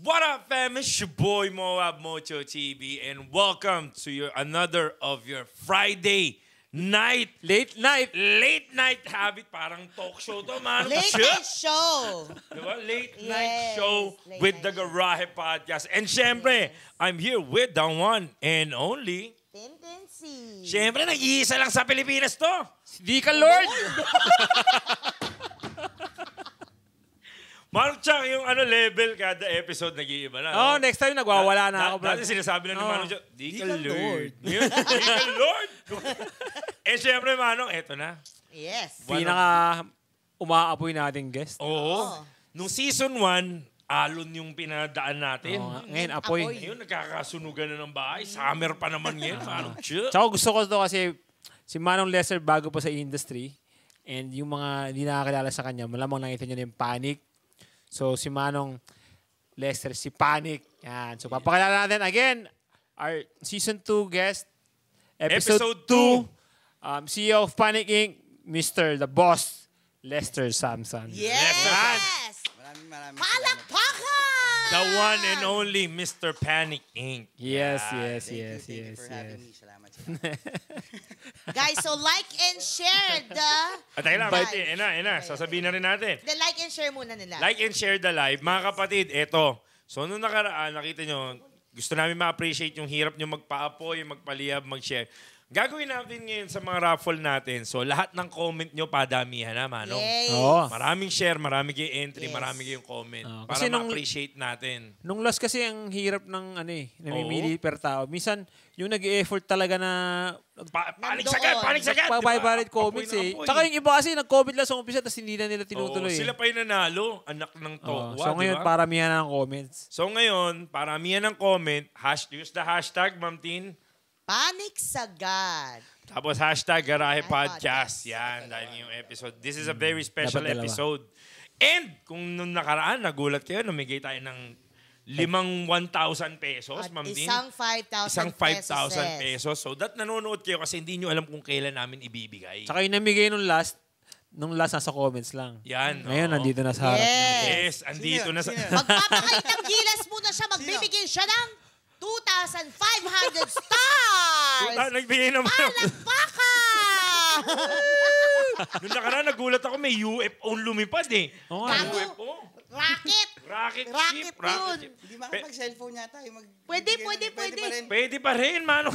What up, fam? It's your boy Moab Mocho TV, and welcome to another of your Friday night, Late night. late night habit. Parang talk show to, man. Late night show. Diba? Late night Yes, show late with night the Garahe Podcast. And syempre, I'm here with the one and only. Tendency. Syempre, nag-iisa lang sa Pilipinas to. Di ka Lord. Manong Chang, yung level kada episode nag-iiba na. Oh, next time nagwawala na ako, bro. Dati sinasabi lang ni Oh. Manong Chang, di ka Lord. Di ka Lord. Eh, syempre, Manong, eto na. Yes. Pinaka umaapoy nating guest. Oo. Oh. Nung season 1, alon yung pinadaan natin. Oo nga. Ngayon, apoy. Apoy. Ngayon, nagkakasunugan na ng bahay. Summer pa naman ngayon. Manong Chang. Tsaka gusto ko to kasi si Manong Lester bago pa sa industry. And yung mga hindi nakakilala sa kanya, malamang nakita nyo na yung Panic. So, si Manong Lester, si Panic. Yan. So, papakilala natin again, our Season 2 guest, Episode 2, CEO of Panic Inc., Mr. The Boss, Lester Samson. Yes. Maraming Palakpakan! The one and only Mr. Panic Inc. Yes, Yan. yes, yes, Thank you yes, for having yes. me. Salamat. Guys, so like and share the... At tayo lang, Live. sasabihin na rin natin. The like and share muna nila. Like and share the live. Mga kapatid, eto. So, nung nakaraan, nakita nyo, gusto namin ma-appreciate yung hirap nyo magpa-apoy, magpaliyab, mag-share. Gagawin natin ngayon sa mga raffle natin. So, lahat ng comment nyo, padamihan na, Manong. Yay. Oo. Maraming share, maraming kayong entry, Yes. maraming kayong comment. Oo, Para kasi nung- ma-appreciate natin. Nung last kasi ang hirap ng namimili per tao. Minsan, yung nag-e-effort talaga na Panik Nandoon. sagad, panik sagad. pagbabayad comments eh. Tsaka yung iba kasi nag-comment lang sa umpisa tapos hindi na nila tinutuloy. Sila pa yung nanalo, anak ng tokwa, So ngayon, di ba? paramihan na ng comments. So ngayon, paramihan ng comment, use the hashtag, Ma'am Tin. Panik sagad. Tapos hashtag Garahe Podcast. Podcast. Yan, dahil yung episode. This is a very special Dapat dalawa. episode. And kung nung nakaraan, nagulat kayo, namigay tayo ng 1,000 pesos, At Ma'am Tin. isang 5,000 Isang 5,000 pesos. pesos. So that nanonood kayo kasi hindi nyo alam kung kailan namin ibibigay. Tsaka yung namigay nung last nasa comments lang. Yan. Ngayon, oo. nandito na sa harap Yes. natin. Yes, andito na sa... Magpapakait ng gilas muna siya. Magbibigay siya ng 2,500 stars! Nagbigay naman. Palakpakan! Nung nakaraan, nagulat ako, may UFO lumipad eh. Oo nga. Gago. UFO. Rocket! Rocket Rocket ship. Rocket yun. ship. Hindi makapag-cellphone yata. Yung Pwede. pa rin. Pwede pa rin, Manong.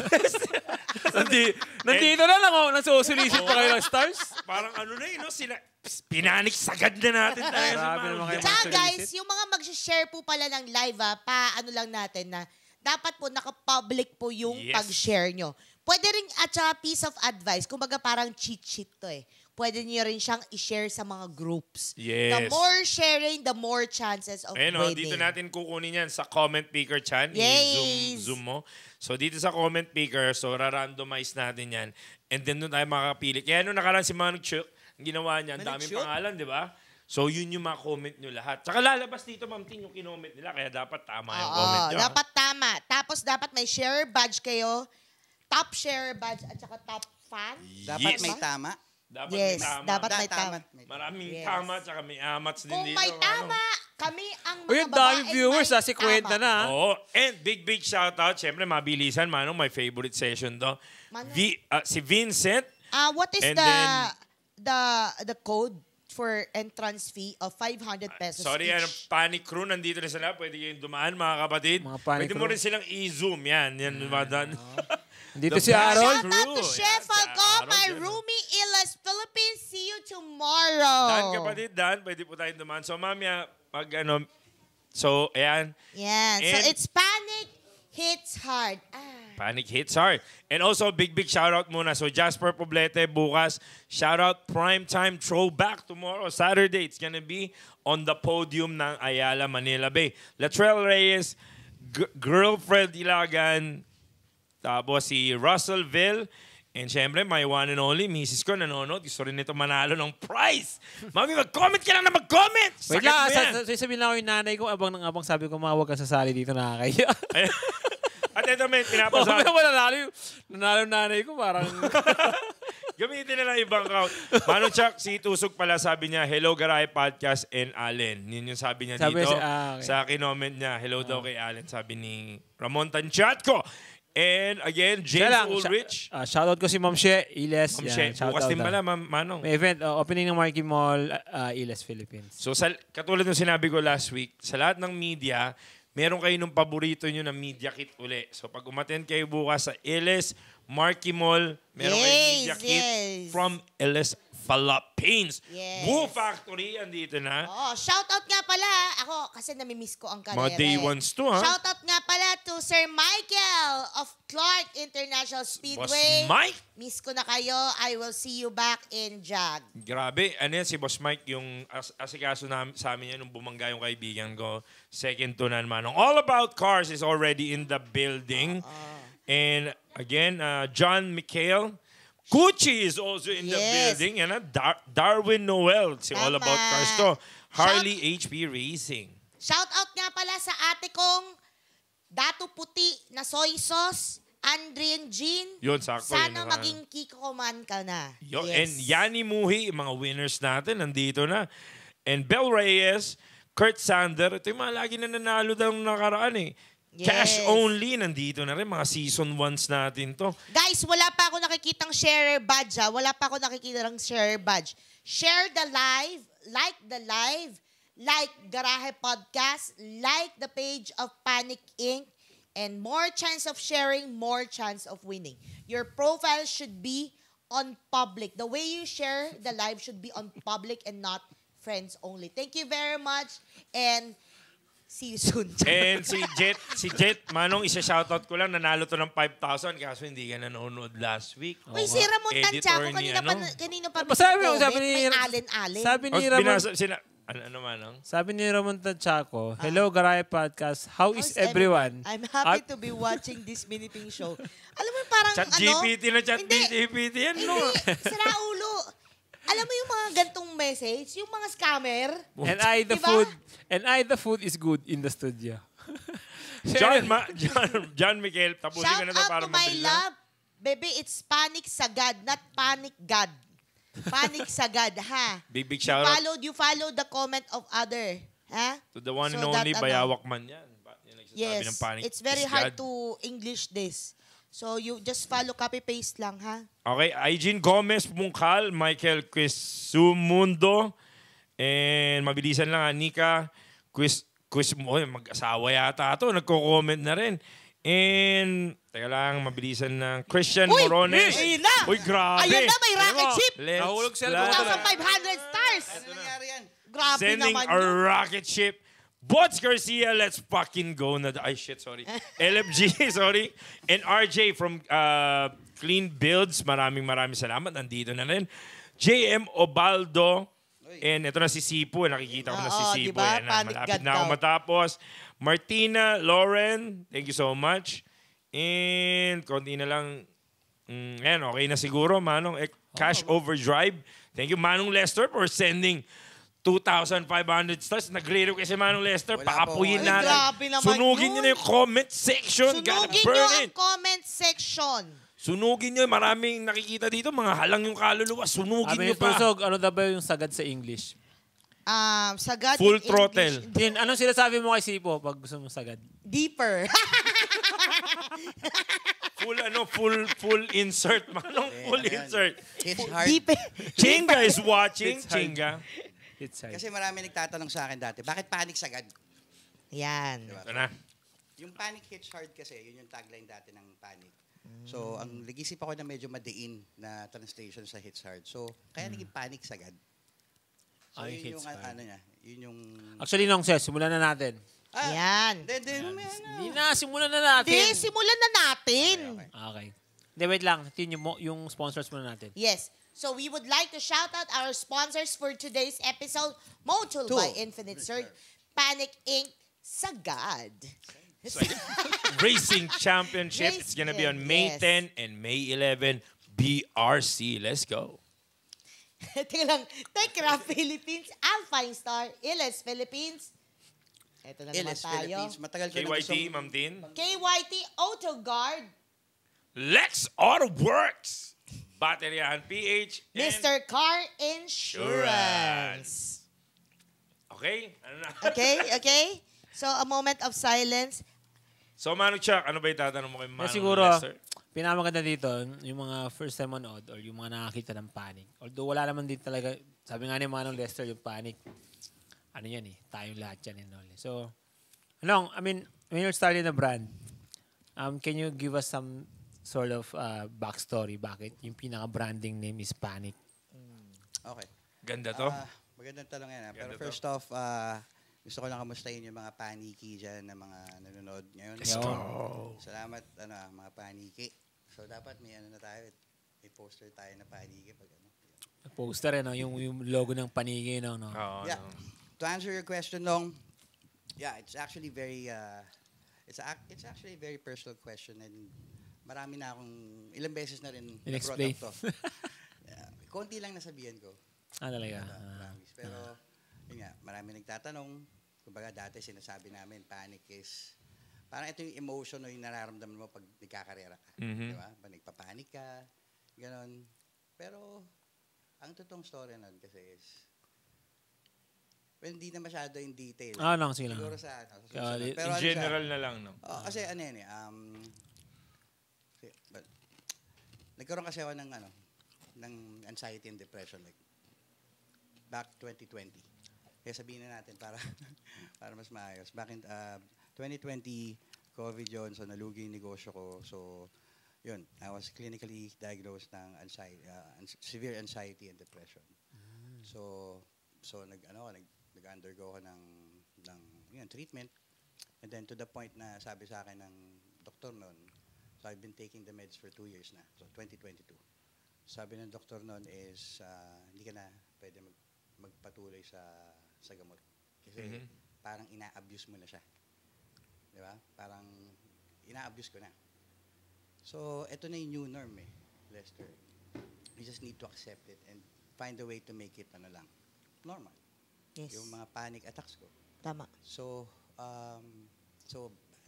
Nandito na lang, nasusulisit pa kayo ng stars. Parang ano na no? Sila, pinanik sagad na natin tayo. Grabe naman kayo. Tsaka Solicit. guys, yung mga mag-share po pala ng live, paano lang natin na dapat po naka-public po yung Yes. pag-share nyo. Pwede rin, at saka piece of advice, kumbaga parang cheat sheet to eh. Pwede nyo rin siyang i-share sa mga groups. Yes. The more sharing, the more chances of Ayun, winning. dito natin kukunin yan sa comment picker, Chan. Yes. I-zoom mo. So, dito sa comment picker, so, ra-randomize natin yan. And then, doon tayo makakapili. Kaya nung nakaraan si Manong Chuk, ang ginawa niya, ang daming Manong Chuk? pangalan, di ba? So, yun yung mga comment nyo lahat. Tsaka lalabas dito, Ma'am Tin, yung kinoment nila. Kaya dapat tama yung comment Oo, nyo. dapat tama. Tapos dapat may share badge kayo, top share badge, at saka top fan. Dapat Yes. may tama. Dapat Yes, may tama. dapat may tama. Maraming Yes. tama, tsaka may amats din Kung dito. may ano. tama, kami ang mga Uy, ang daming babaeng viewers may si Kwenta tama. na. Oo. And big shoutout. Siyempre, mabilisan, Manong. My favorite session to. Manong. Si Vincent. What is And the code for entrance fee of 500 pesos Sorry, each? Panic Crew. Nandito na sila. Pwede kayong dumaan, mga kapatid. Mga Panic Pwede mo Crew. rin silang i-zoom. Yan. Dumadaan. Dito The si Panic Aaron. Shout out to Crew. Chef Yan, si Falco, Aaron my dyan. roomie Ilas Philippines. See you tomorrow. Dan, kapatid, Dan. Pwede po tayong dumaan. So, mamaya, so, ayan. Yan. So And- it's Panic Hits Hard. Panic hits hard. And also, big shoutout muna. So, Jasper Poblete, bukas. Shoutout Primetime Throwback tomorrow, Saturday. It's gonna be on the podium ng Ayala, Manila Bay. Latrell Reyes, Girlfriend Ilagan, tapos si Russell Ville, and syempre, my one and only, misis ko nanonood. Gusto rin nito manalo ng prize. Mami, mag-comment ka lang na mag-comment! Wait Sakit lang, mo yan. sasabihin lang ako yung nanay ko, abang sabi ko, mga huwag kang sasali dito, nakakaya. At ito, men, Mamaya pinapasabi. nanalo yung nanay ko, parang Gamitin na lang ibang account. Manong Chuck, si Tusok pala sabi niya, hello Garay Podcast and Allen. Yun yung sabi niya Sabi dito. okay. Sa kinoment niya, hello daw kay Allen. Sabi ni Ramon Tanchatco. And again, James Ulrich. Shoutout ko si Ma'am She, Iles. Ma'am She, bukas din pala, Manong. May event, opening ng Marquee Mall, Iles, Philippines. So, katulad ng sinabi ko last week, sa lahat ng media, meron kayo nung paborito nyo na media kit uli. So, pag umattend kayo bukas sa Iles, Marquee Mall, meron kayo media kit from Iles Philippines. Yes. Woo Factory, andito na. Oh, shoutout nga pala. Ako, kasi namimiss ko ang karera. Mga day ones to, ha? Shoutout nga pala to Sir Michael of Clark International Boss Speedway. Mike. Miss ko na kayo. I will see you back in JAG. Grabe. Ano yan, si Boss Mike, yung asikaso sa amin yan nung bumangga yung kaibigan ko. Second to na naman. All About Cars is already in the building. And again, John Mikhail. Gucci is also in the building. Yan, Darwin Noel. Si All About Cars to. Harley HP Racing. Shoutout nga pala sa ate kong Dato Puti na soy sauce, Andrian Jean. Yun, sakto. Sana yun, maging Kikoman ka na. Yo, and Yani Muhi, yung mga winners natin, nandito na. And Bel Reyes, Kurt Sander, ito yung mga lagi na nanalo daw nakaraan eh. Yes. Cash only, nandito na rin. Mga season 1s natin to. Guys, wala pa ako nakikitang share badge ha. Wala pa ako nakikitang share badge. Share the live, like Garahe Podcast, like the page of Panic Inc., and more chance of sharing, more chance of winning. Your profile should be on public. The way you share the live should be on public and not friends only. Thank you very much, and see you soon. And si Jet, Manong, isa-shoutout ko lang, nanalo to ng 5,000 kaso hindi ka nanonood last week. Uy, si Ramon Tanchatco, kanina pa Sabi may ni Allen-Allen. Sabi ni Ramon, ano Manong? sabi ni Ramon Tanchatco, hello Garay Podcast, how is everyone? I'm happy to be watching this Miniping show. Alam mo yung parang Chat GPT na Chat GPT yan, no? Hindi, sira ulo. Alam mo yung mga gantong message, yung mga scammer. And the food is good in the studio. John Miguel, tapusin Shout ka na to out para to my mabilis. love. Baby, it's Panic Sagad, not Panic God. Panic Sagad, ha? Big shout out You followed the comment of other. Ha? to the one So and only that, Bayawak man yan. Yan nagsasabi ng Yes, panic. it's very is hard God. to English this. So you just follow, copy-paste lang, ha? Okay, Aijin Gomez Mungkal, Michael Quisumundo, and mabilisan lang, Anika mag-asawa yata ito, nagko-comment na rin. And, teka lang, mabilisan ng Christian Morones. Ayun na! Uy, grabe! Ayun na, may rocket ship! Nahulog sila. 2,500 stars! Ano nangyari yan? Grabe Sending naman a yun. rocket ship. Bots Garcia, let's fucking go. Sorry. LFG, sorry. And RJ from Clean Builds, maraming salamat. Nandito na rin. JM Obaldo. And ito na si Sipo. Nakikita ko na si Sipo. Diba? Yan na, Panic malapit God na ako daw. matapos. Martina Lauren, thank you so much. And konti na lang. Ayan, okay na siguro, Manong. Cash Overdrive. Thank you, Manong Lester, for sending 2,500 stars. Nagre-request si Manong Lester. Wala Paapuyin po. natin. Ay, grabe naman Sunugin yun. nyo na yung comment section. Gotta Sunugin burn nyo it. ang comment section. Sunugin nyo. Maraming nakikita dito. Mga halang yung kaluluwa. Sunugin Sabi nyo ni pa. Tusog, ano daw ba yung sagad sa English? Sagad Full in throttle. English. Din, anong sinasabi mo kay Sipo pag gusto mo sagad? Deeper. Full insert. Manong full Ayan. insert. It's hard. Deeper. Chinga is watching. It's hard. Chinga. It's hard. Kasi marami nagtatanong sa akin dati, bakit panic sagad? Yan. Diba? Ito na. Yung panic hits hard kasi, yun yung tagline dati ng panic. So, ang nag-isip ako na medyo madiin na translation sa hits hard. So, kaya naging panic sagad. So, Ay, yun hits yung, hard. ano niya, yun yung... Actually, Nong Ses, simulan na natin. Yan. Hindi na, simulan na natin. Di, simulan na natin. Okay. Hindi, wait lang. Yung sponsors muna natin. Yes. So we would like to shout out our sponsors for today's episode. Motul by Infinite Surge, Panic Inc., Sagad. Racing Championship. It's gonna be on May Yes. 10 and May 11. BRC. Let's go. Tingnan lang. Tekra Philippines, Alpine Star, Iles Philippines. Ito na naman LS tayo. Philippines. Matagal ko na KYT, gustong- Ma'am Tin. KYT Auto Guard. Lex Auto Works. Bateryahan PH, and Mr. Car Insurance. Okay? Ano na? Okay? So, a moment of silence. So, Manong Chuck, ano ba yung tatanong mo kay Kaya Manong siguro, Lester? pinamaganda dito, yung mga first time manood or yung mga nakakita ng panic. Although wala naman din talaga, sabi nga ni Manong Lester, yung panic, ano yan tayong lahat yan and all. So, I mean, when you're starting a brand, can you give us some sort of backstory? Bakit yung pinaka-branding name is Panic? Okay. Ganda to. Magandang tanong yan. Pero Ganda to. first off, gusto ko lang kamustahin yung mga paniki dyan na mga nanonood ngayon. Let's go. Salamat, mga paniki. So, dapat may na tayo. May poster tayo na paniki. Pag, Poster, yung logo ng Panigi, no? Oo, Yeah. no. To answer your question, Nong, yeah, it's actually very, it's actually a very personal question and marami na akong, ilang beses na rin In-explain. na-brought up to. Konti lang nasabihan ko. Talaga. Promise. Pero, yun nga, marami nagtatanong. Kumbaga, dati sinasabi namin, panic is, parang ito yung emotion o yung nararamdaman mo pag nagkakarera ka. Mhm. Di ba? Pag nagpapanik ka, gano'n. Pero, ang totoong story nun kasi is, well, hindi na masyado in detail. Sige lang. Siguro sa Kaya, susunod. Pero In ano siya, general na lang, no? kasi ano yan nagkaroon kasi ako ng anxiety and depression like back 2020. Kaya sabihin na natin para para mas maayos. Back in 2020, COVID yun, so nalugi yung negosyo ko. So, yun, I was clinically diagnosed ng severe anxiety and depression. So nag-undergo ko ng treatment. And then to the point na sabi sa akin ng doktor noon, so I've been taking the meds for 2 years na, so 2022. Sabi ng doktor noon is, hindi ka na pwede magpatuloy sa gamot. Kasi parang ina-abuse mo na siya. Di ba? Parang ina-abuse ko na. So, ito na yung new norm Lester. You just need to accept it and find a way to make it normal. Yes. Yung mga panic attacks ko. Tama. So,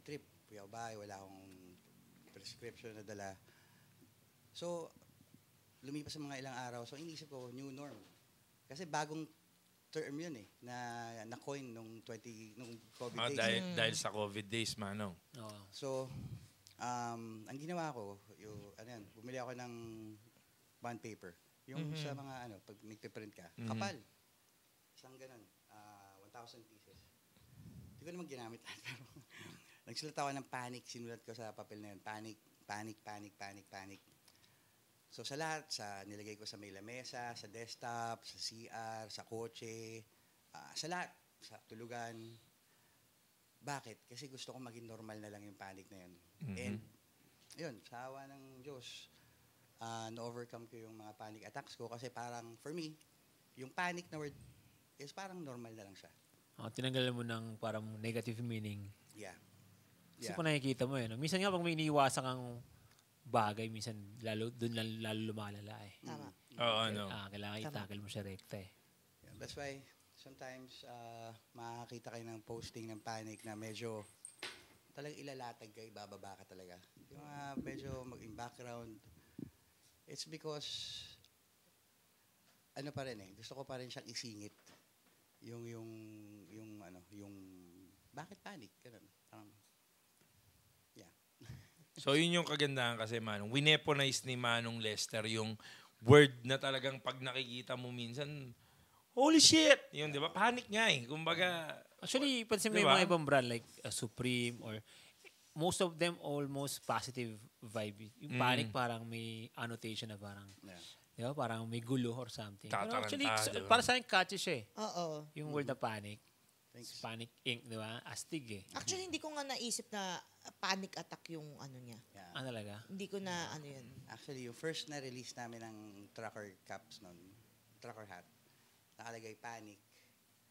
trip, bahay, wala akong prescription na dala. So, lumipas sa mga ilang araw. So, inisip ko, new norm. Kasi bagong term yun na coin nung COVID days. Dahil sa COVID days, Manong. So, ang ginawa ko, bumili ako ng bond paper. Yung sa mga, pag nagpiprint ka, kapal. Isang ganun, 1,000 pieces. Hindi ko naman ginamit lahat, pero nagsulat ako ng panic. Sinulat ko sa papel na yun, panic, panic, panic, panic, panic. So sa lahat, nilagay ko sa may lamesa, sa desktop, sa CR, sa kotse, sa lahat, sa tulugan. Bakit? Kasi gusto ko maging normal na lang yung panic na yun. And, yun, sa awa ng Diyos, na-overcome ko yung mga panic attacks ko kasi parang, for me, yung panic na word is parang normal na lang siya. Tinanggalan mo ng parang negative meaning. Yeah. Kasi kung nakikita mo minsan nga pag may iniiwasan kang bagay, minsan lalo lumalala Tama. Oo, kailangan i-tackle mo siya rekta Yeah, that's why, sometimes, makakita kayo ng posting ng panic na medyo talagang ilalatag kayo, bababa ka talaga. Yung medyo in background, it's because, pa rin gusto ko pa rin siyang isingit. Yung bakit panic? Ganun. Yeah. So, yun yung kagandahan kasi, Manong. Wineponize ni Manong Lester yung word na talagang pag nakikita mo minsan, holy shit! Yun, di ba? Panic nga Kumbaga, Actually, pansin mo Diba? yung mga ibang brand like Supreme or most of them almost positive vibe. Yung Panic parang may annotation na parang, Yeah. di ba? Parang may gulo or something. Pero Tataranta, actually, diba? para sa akin catchy siya Oo. Yung word na Panic. Thanks. Panic Inc., di ba? Astig Actually, hindi ko nga naisip na panic attack yung niya. Yeah. Talaga? Hindi ko na yun. Actually, yung first na release namin ng trucker caps noon, trucker hat, nakalagay panic,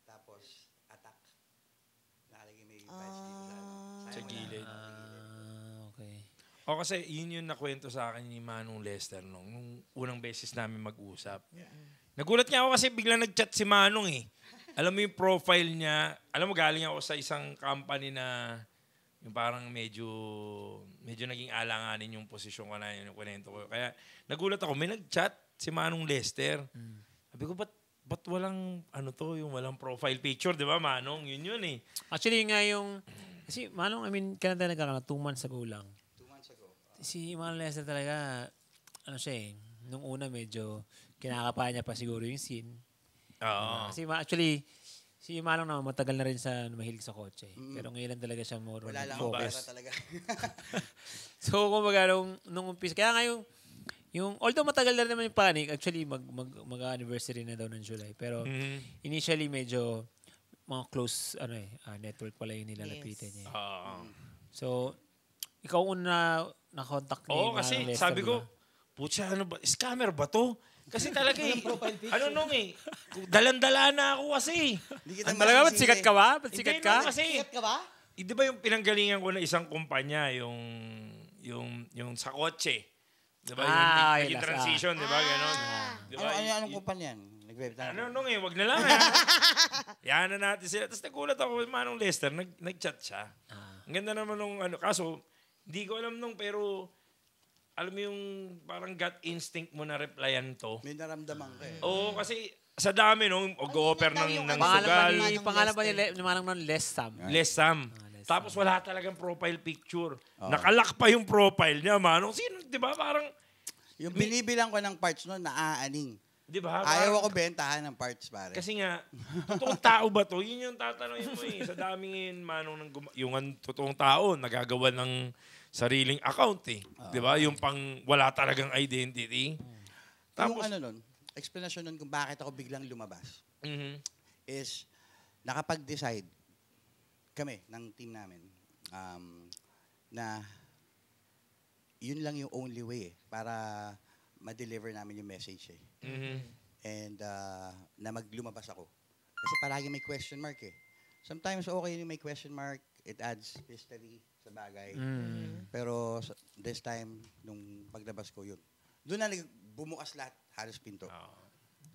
tapos attack. Nakalagay may vice Sa gilid. Okay. O kasi yun yung nakwento sa akin ni Manong Lester nung unang beses namin mag-usap. Nagulat nga ako kasi biglang nag-chat si Manong Alam mo yung profile niya, alam mo galing ako sa isang company na Yung parang medyo naging alanganin yung posisyon ko na yun, yung kwento ko. Kaya nagulat ako, may nag-chat si Manong Lester. Sabi ko, ba't walang, yung walang profile picture, di ba, Manong? Yun eh. Actually, nga yung, kasi Manong, kailan tayo nagkakala? 2 months ago lang. 2 months ago. Si Manong Lester talaga, nung una medyo kinakapaya niya pa siguro yung scene. Oo. Kasi actually, si Manong naman matagal na rin sa mahilig sa kotse. Pero ngayon lang talaga siya more Wala lang focus. pera talaga. So, kumbaga, nung umpisa, kaya nga although matagal na rin naman yung Panic, actually, mag-anniversary na daw ng July. Pero, initially, medyo, mga close, network pala yung nilalapitan niya. So, ikaw una na-contact ni Oo, kasi Manong Lester, sabi ko, putya, scammer ba to? Kasi talaga dalan-dala na ako kasi. Hindi kita Talaga, ba't masisisi. sikat ka ba? Ba't sikat Hindi ka? naman kasi, Sikat ka ba? di ba yung pinanggalingan ko na isang kumpanya, yung sa kotse. Di ba? Yung naging transition, di ba? Ganon. Di ba? Anong kumpanya yan? Nagbebenta na. Wag na lang. Yan na natin sila. Tapos nagulat ako, Manong Lester, nag-chat siya. Ang ganda naman nung kaso, hindi ko alam pero alam mo yung parang gut instinct mo na replyan to. May naramdaman ka eh. Oo, kasi sa dami mag-offer ng Pangalan sugal. pa ni Manong nun, Lestam. Less Sam. Tapos wala talagang profile picture. Nakalock pa yung profile niya, Manong. Sino, di ba? Parang, Yung binibilang ko ng parts noon, naaaning. di ba? Ayaw ako bentahan ng parts, pare. Kasi nga, totoong tao ba to? Yun yung tatanungin mo eh. Sa daming Manong yung totoong tao, nagagawa ng sariling account eh. Di ba? Yung pang wala talagang identity. Tapos, yung nun, explanation nun kung bakit ako biglang lumabas is nakapag-decide kami ng team namin na yun lang yung only way para ma-deliver namin yung message eh. And na maglumabas ako. Kasi palagi may question mark eh. Sometimes okay yung may question mark, it adds history sa bagay. Pero this time, nung paglabas ko yun, doon na bumukas lahat, halos pinto.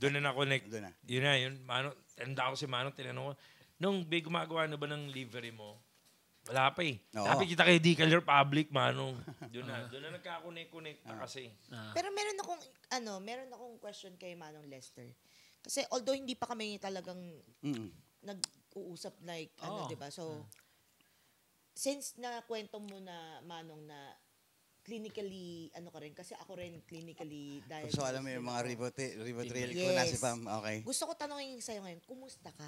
Doon na na-connect. Doon na. Yun. Tanda ko si Manong, tinanong ko, nung gumagawa na ba ng livery mo? Wala pa eh. Oo. Dapat kita kay Decal Republic, Manong. Doon na nagkakonect-connect kasi. Pero meron akong question kay Manong Lester. Kasi although hindi pa kami talagang nag-uusap di ba? So, since nakwento mo na, Manong, na clinically, ka rin, kasi ako rin clinically diagnosed. So, alam mo yung mga ribotril ko na si Pam. Okay. Gusto ko tanongin sa'yo ngayon, kumusta ka?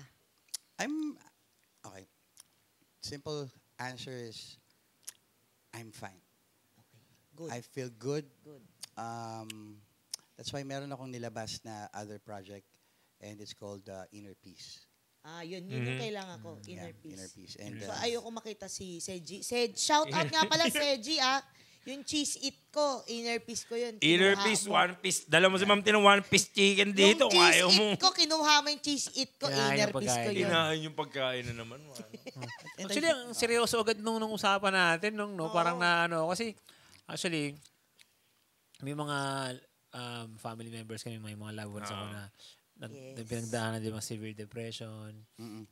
Okay. Simple answer is, I'm fine. Okay. Good. I feel good. Good. That's why meron akong nilabas na other project and it's called Inner Peace. Yun yung kailangan ko, Inner Peace. Inner Peace. And, So, ayoko makita si Seji. Shout out nga pala, Seji, Yung cheese eat ko, Inner Peace ko yun. Inner Peace, One Piece. Dala mo si Ma'am Tinong One Piece chicken dito. Yung cheese Ayaw mo. eat ko, kinuha mo yung cheese eat ko, Kinain Inner yung Peace ko pagkain. yun. Kinain yung pagkain na naman. Actually, ang seryoso agad nung usapan natin, parang kasi, actually, may mga family members kami, may mga loved ones ako na pinagdaanan din mga severe depression,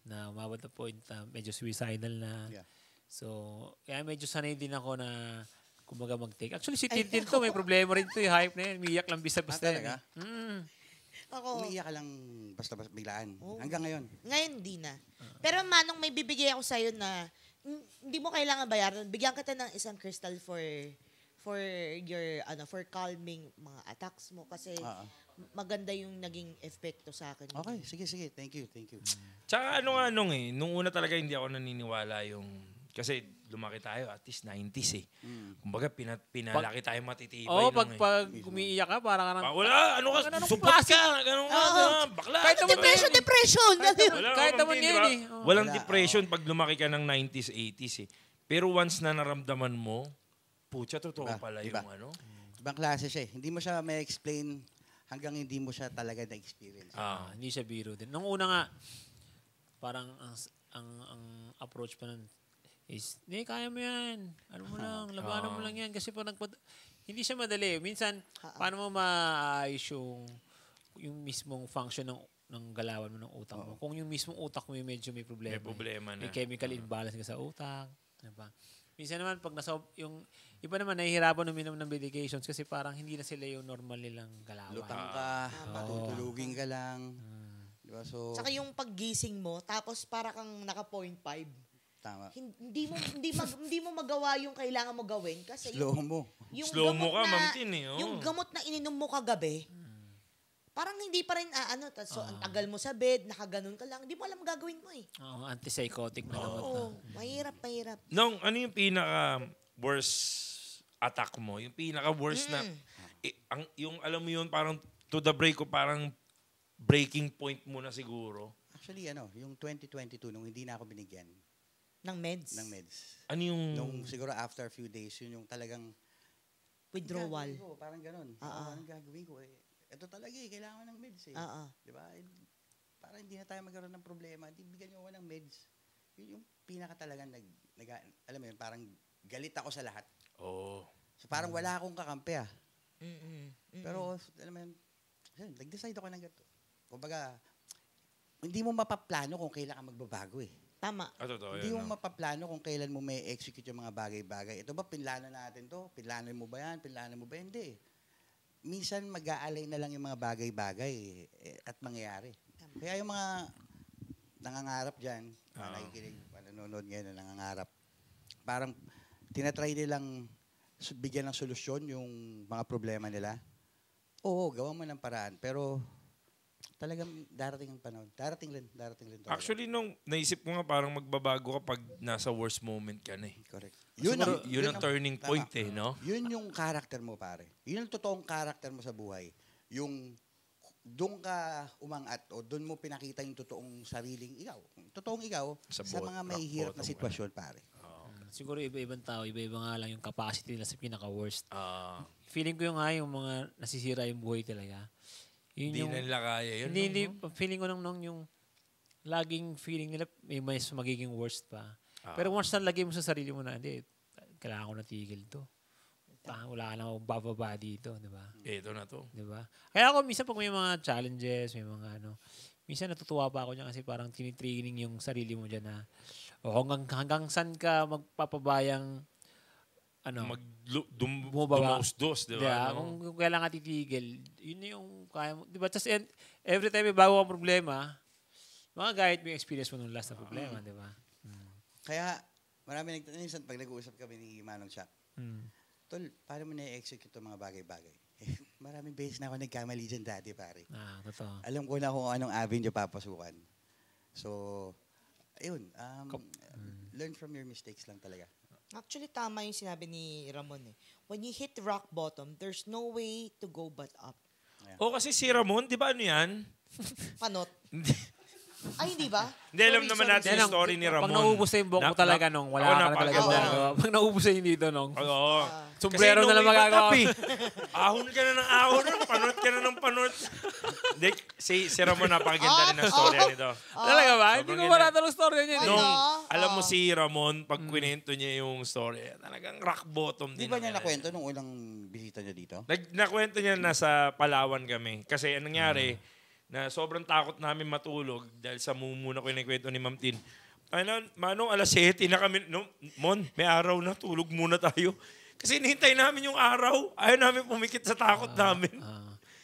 na umabot na point na medyo suicidal na. Yeah. So, kaya medyo sanay din ako na kumbaga mag-take. Actually, si Tintin to, may problema rin to, yung hype na yan. Umiiyak lang bisa-basta. talaga? Ako, Umiiyak ka lang basta-basta biglaan. Hanggang ngayon. ngayon di na. Pero Manong, may bibigay ako sa'yo na hindi mo kailangan bayaran. Bigyan kita ng isang crystal for your for calming mga attacks mo kasi maganda yung naging epekto sa akin. Okay, sige. Thank you. Tsaka nung una talaga hindi ako naniniwala yung, kasi lumaki tayo at least 90s eh. Kumbaga pinalaki tayo matitibay. Oo, pag umiiyak ka, para ka nang... Wala, support ka. Ganun ka, bakla. Kahit naman Depression! Kahit naman yun eh. Walang depression pag lumaki ka ng 90s, 80s eh. Pero once na naramdaman mo, putya, totoo pala Iba. yung Ibang klase siya eh. Hindi mo siya may explain hanggang hindi mo siya talaga na-experience. Hindi siya biro din. Nung una nga, parang ang approach pa nun is, hindi, kaya mo yan. Ano mo lang, labanan mo lang yan. Kasi po hindi siya madali. Minsan, paano mo maayos yung mismong function ng galawan mo ng utak mo. Kung yung mismong utak mo medyo may problema. May problema na. May chemical imbalance ka sa utak. Diba? Minsan naman, pag yung iba naman nahihirapan uminom ng medications kasi parang hindi na sila yung normal nilang galawan. Lutang ka, tutulugin ka lang. Diba? So, Saka yung paggising mo, tapos para kang naka 0.5. tama. Hindi mo magawa yung kailangan mo gawin kasi Slow mo. yung Slow mo gamot ka, Ma'am Tin, eh, oo. Yung gamot na ininom mo kagabi, parang hindi pa rin so ang tagal mo sa bed, nakaganon ka lang, hindi mo alam gagawin mo eh. Oo, antipsychotic na gamot na. Oo, mahirap. Nung ano yung pinaka worst attack mo? Yung pinaka worst na yung alam mo yun parang to the break ko parang breaking point mo na siguro. Actually, yung 2022, nung hindi na ako binigyan Ng meds. ng meds. Ano yung... Nung siguro after a few days, yun yung talagang Withdrawal. gagawin ko, parang ganun. Anong gagawin ko eh? Ito talaga kailangan ng meds eh. Di ba? Para hindi na tayo magkaroon ng problema, di bigyan nyo ako ng meds. Yun yung pinaka talagang alam mo yun, parang galit ako sa lahat. Oh. So parang wala akong kakampi ah. Pero alam mo yun, nag-decide ako ng ganito. Kumbaga, hindi mo mapaplano kung kailan ka magbabago eh. Tama. Totoo Hindi yun, mo mapaplano kung kailan mo may execute yung mga bagay-bagay. Ito ba, pinlano natin to? Pinlano mo ba yan? Pinlano mo ba? Hindi. Minsan, mag-aalay na lang yung mga bagay-bagay at mangyayari. Kaya yung mga nangangarap dyan, nakikinig, nanonood ngayon na nangangarap, parang tinatry nilang bigyan ng solusyon yung mga problema nila. Oo, gawa mo ng paraan. Pero talagang darating ang panahon. Darating rin talaga. Actually, nung naisip ko nga parang magbabago ka pag nasa worst moment ka na eh. Correct. Yun ang turning point eh, no? Yun yung character mo, pare. Yun ang totoong character mo sa buhay. Yung doon ka umangat o doon mo pinakita yung totoong sariling ikaw. Totoong ikaw sa mga mahihirap na sitwasyon, pare. Siguro iba-ibang tao, iba-iba nga lang yung capacity nila sa pinaka-worst. Feeling ko yung mga nasisira yung buhay talaga. Hindi na nila kaya yun. Hindi, feeling ko nung yung laging feeling nila may mas magiging worst pa. Pero once na lagay mo sa sarili mo na, hindi, kailangan ko natigil to. Wala ka na akong bababa dito, di ba? Ito na to. Di ba? Kaya ako minsan pag may mga challenges, may mga minsan natutuwa pa ako niya kasi parang tinitraining yung sarili mo dyan na hanggang saan ka magpapabayang dumausdos, di ba? Yeah, kung kailangan titigil, yun na yung kaya mo. Di ba? Tapos every time may bago kang problema, mga gayet mo yung experience mo nung last na problema, di ba? Kaya marami minsan pag nag-uusap kami ni Manong Shaq, Tol, paano mo na-execute itong mga bagay-bagay? Maraming beses na ako nagkamali dyan dati, pare. Totoo. Alam ko na kung anong avenue papasukan. So, ayun. Learn from your mistakes lang talaga. Actually, tama yung sinabi ni Ramon eh. When you hit rock bottom, there's no way to go but up. O kasi si Ramon, di ba ano yan? Panot. Ay, hindi ba? Hindi, alam naman natin yung story ni Ramon. Pag naubos na yung buhok mo talaga nung, wala ka na talaga magagawa. Pag naubos na yung dito nung, sombrero na lang magagawa. Ahon ka na ng ahon, panot ka na ng panot. Hindi, si Ramon, napakaganda rin ang story nito. Talaga ba? Hindi ko wala talong story niya. Nung, alam mo si Ramon, pag kwento niya yung story, talagang rock bottom din. Di ba niya nakwento nung unang bisita niya dito? Nakwento niya nasa Palawan kami. Kasi anong nangyari, na sobrang takot namin matulog dahil sa mumuna ko yung kwento ni Ma'am Tin. Manong, alas 7 na kami. No, Mon, may araw na, tulog muna tayo. Kasi hinihintay namin yung araw. Ayaw namin pumikit sa takot namin.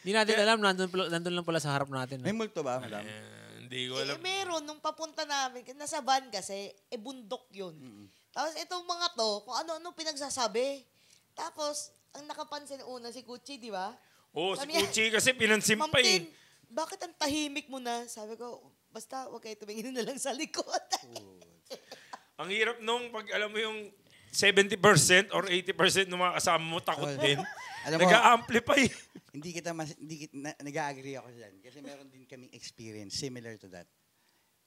Hindi natin alam, nandun lang pala sa harap natin. May multo ba, madam? Hindi ko alam. Meron, nung papunta namin, nasa van kasi, bundok yun. Tapos itong mga to, kung ano-ano pinagsasabi. Tapos, ang nakapansin una si Kuchi, di ba? Oo, si Kuchi kasi pinansin pa eh. Bakit ang tahimik mo na? Sabi ko, basta huwag kayo tumingin na lang sa likod. Ang hirap nung pag alam mo yung 70% or 80% ng mga kasama mo takot din. Nag-a-amplify. Hindi nag-a-agree ako dyan. Kasi meron din kaming experience similar to that.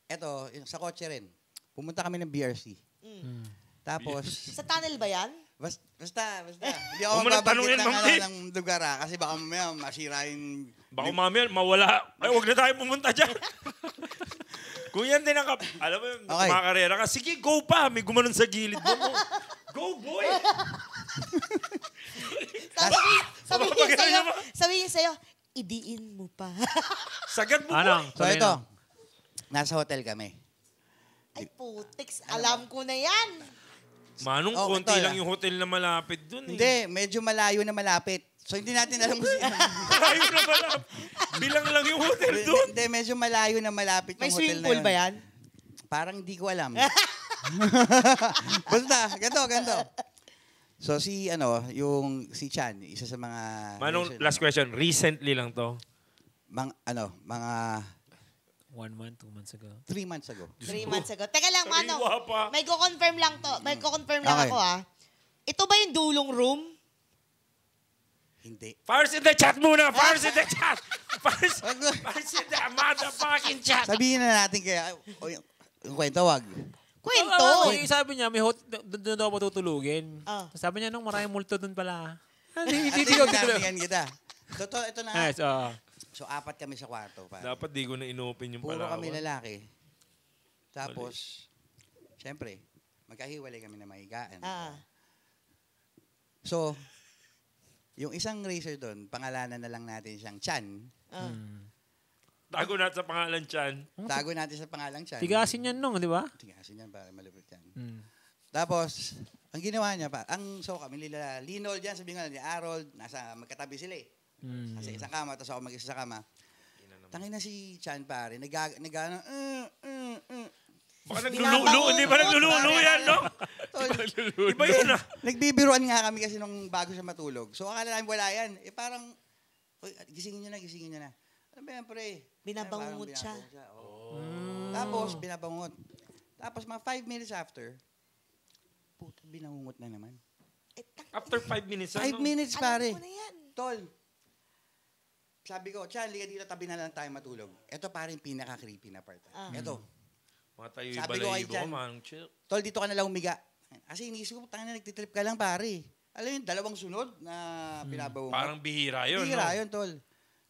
Eto, sa kotse rin. Pumunta kami ng BRC. Tapos... Sa tunnel ba yan? Basta. Hindi ako mababanggit ng lugar kasi baka mamaya masira yung... Baka mamaya mawala. Ay, huwag na tayo pumunta dyan. Kung yan din ang alam mo yung mga karera ka, sige, go pa. May gumanon sa gilid mo. Go, boy! Sabihin sa'yo, idiin mo pa. Sagad mo, boy. So ito, nasa hotel kami. Ay, putiks. Alam ko na yan. Manong, Oh, konti ito, lang yung hotel na malapit dun eh. Hindi, medyo malayo na malapit. So hindi natin alam kung Malayo na malapit. Bilang lang yung hotel dun. Hindi, medyo malayo na malapit May yung hotel swimming na pool yun. ba yan? Parang hindi ko alam. Basta, ganito. So si si Chan, isa sa mga Manong, last question. Recently lang to. mga 1 month, 2 months ago. 3 months ago. 3 months ago. Teka lang, Manong. Sariwa pa. May ko-confirm lang to. May ko-confirm lang Okay. ako, Ito ba yung dulong room? Hindi. Fires in the chat muna! Fires in the chat! Fires in the motherfucking chat! Sabihin na natin kaya, yung kwento, wag. Kwento. Sabi niya, may doon daw matutulugin. Ah. Sabi niya, maraming multo doon pala. Hindi Hindi ko ko nabigyan kita. Totoo, ito na. Yes, So, 4 kami sa kwarto. Pare. Dapat di ko na inopen yung Puro Palawan. kami lalaki. Tapos, syempre, magkahiwalay kami na mahigaan. So, yung isang racer doon, pangalanan na lang natin siyang Chan. Tago natin sa pangalan Chan. Tago natin sa pangalang Chan. Tigasin yan nung, di ba? Tigasin yan para malupit yan. Mm. Tapos, ang ginawa niya pa, kami nila Linold dyan, sabi nga ni Harold, nasa magkatabi sila eh. Mm. Nasa isang kama, tapos ako mag-isa sa kama. Tangin na si Chan pare, Baka naglululo. Hindi ba naglululo yan, no? Iba yun ah. Nagbibiruan nga kami kasi nung bago siya matulog. So akala namin wala yan. Eh parang, gisingin niyo na. Ano ba yan, pre? Binabangungot siya. Oo. Tapos, binabangungot. Tapos mga 5 minutes after, puta, binangungot na naman. After 5 minutes, 5 minutes, pare. Alam ko na yan. Tol, sabi ko, Chan, liga dito, tabi na lang tayo matulog. Ito parang pinaka-creepy na part. Ito. Mga tayo Sabi ko kay balayibo, Chan, manong chill. Tol, dito ka na lang umiga. Kasi inisip ko, tanga na nagtitrip ka lang, pare. Alam yun, 2 sunod na pinabawang. Parang bihira yun, Bihira no? yun, Tol.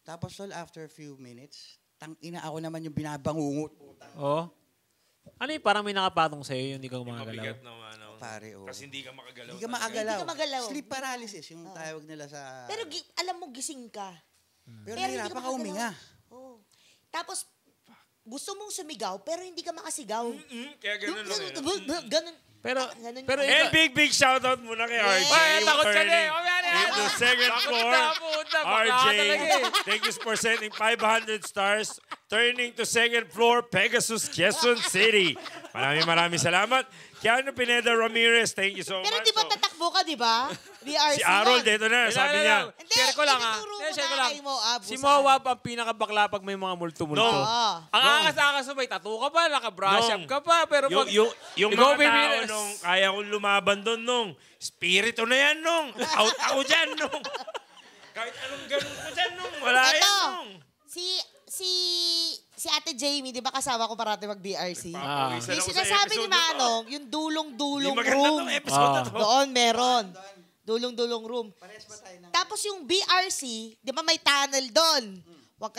Tapos, Tol, after a few minutes, ina ako naman yung binabangungot. Oh. Ano yung parang may nakapatong sa'yo, yung hindi ka Mabigat gumagalaw? naman. Pare, oh. Kasi hindi ka makagalaw. Hindi ka talaga. makagalaw. Hindi ka makagalaw. Sleep paralysis, yung tawag nila sa... Pero alam mo, gising ka. Pero hindi nahirapan ka makagalaw. huminga. Oo. Tapos, gusto mong sumigaw, pero hindi ka makasigaw. Kaya ganun lang yun. Ganun. Pero, Ganun pero yun. And big shoutout muna kay RJ. Ay, takot ka turning na eh. Mamaya na. into second floor. RJ, thank you for sending 500 stars. Turning to second floor, Pegasus, Quezon City. Maraming salamat. Keanu Pineda Ramirez, thank you so Pero much. di ba tatakbo ka, di ba? BRC Si Harold, yun. dito na, sabi niya. Hindi, Share ko lang ituturo mo Share ko na lang. kay Moab. Si Moab ang pinakabakla pag may mga multo-multo. No. Ang angas-angas mo, may tattoo ka pa, naka-brush up ka pa, pero pag... Yung Ikaw, mga tao bibilis. nung kaya kong lumaban doon nung, spirito na yan nung, out ako dyan nung. Kahit anong ganun ko dyan nung, wala Ito, yan nung. si Ate Jamie, di ba kasama ko parati mag-BRC? Papawisan Yung ako sa sinasabi ni episode na to. Manong, yung Hindi dulong-dulong maganda room. tong episode na to. Doon meron. Dulong-dulong room. Parehas ba tayo ng... Tapos yung BRC, di ba may tunnel doon? Wag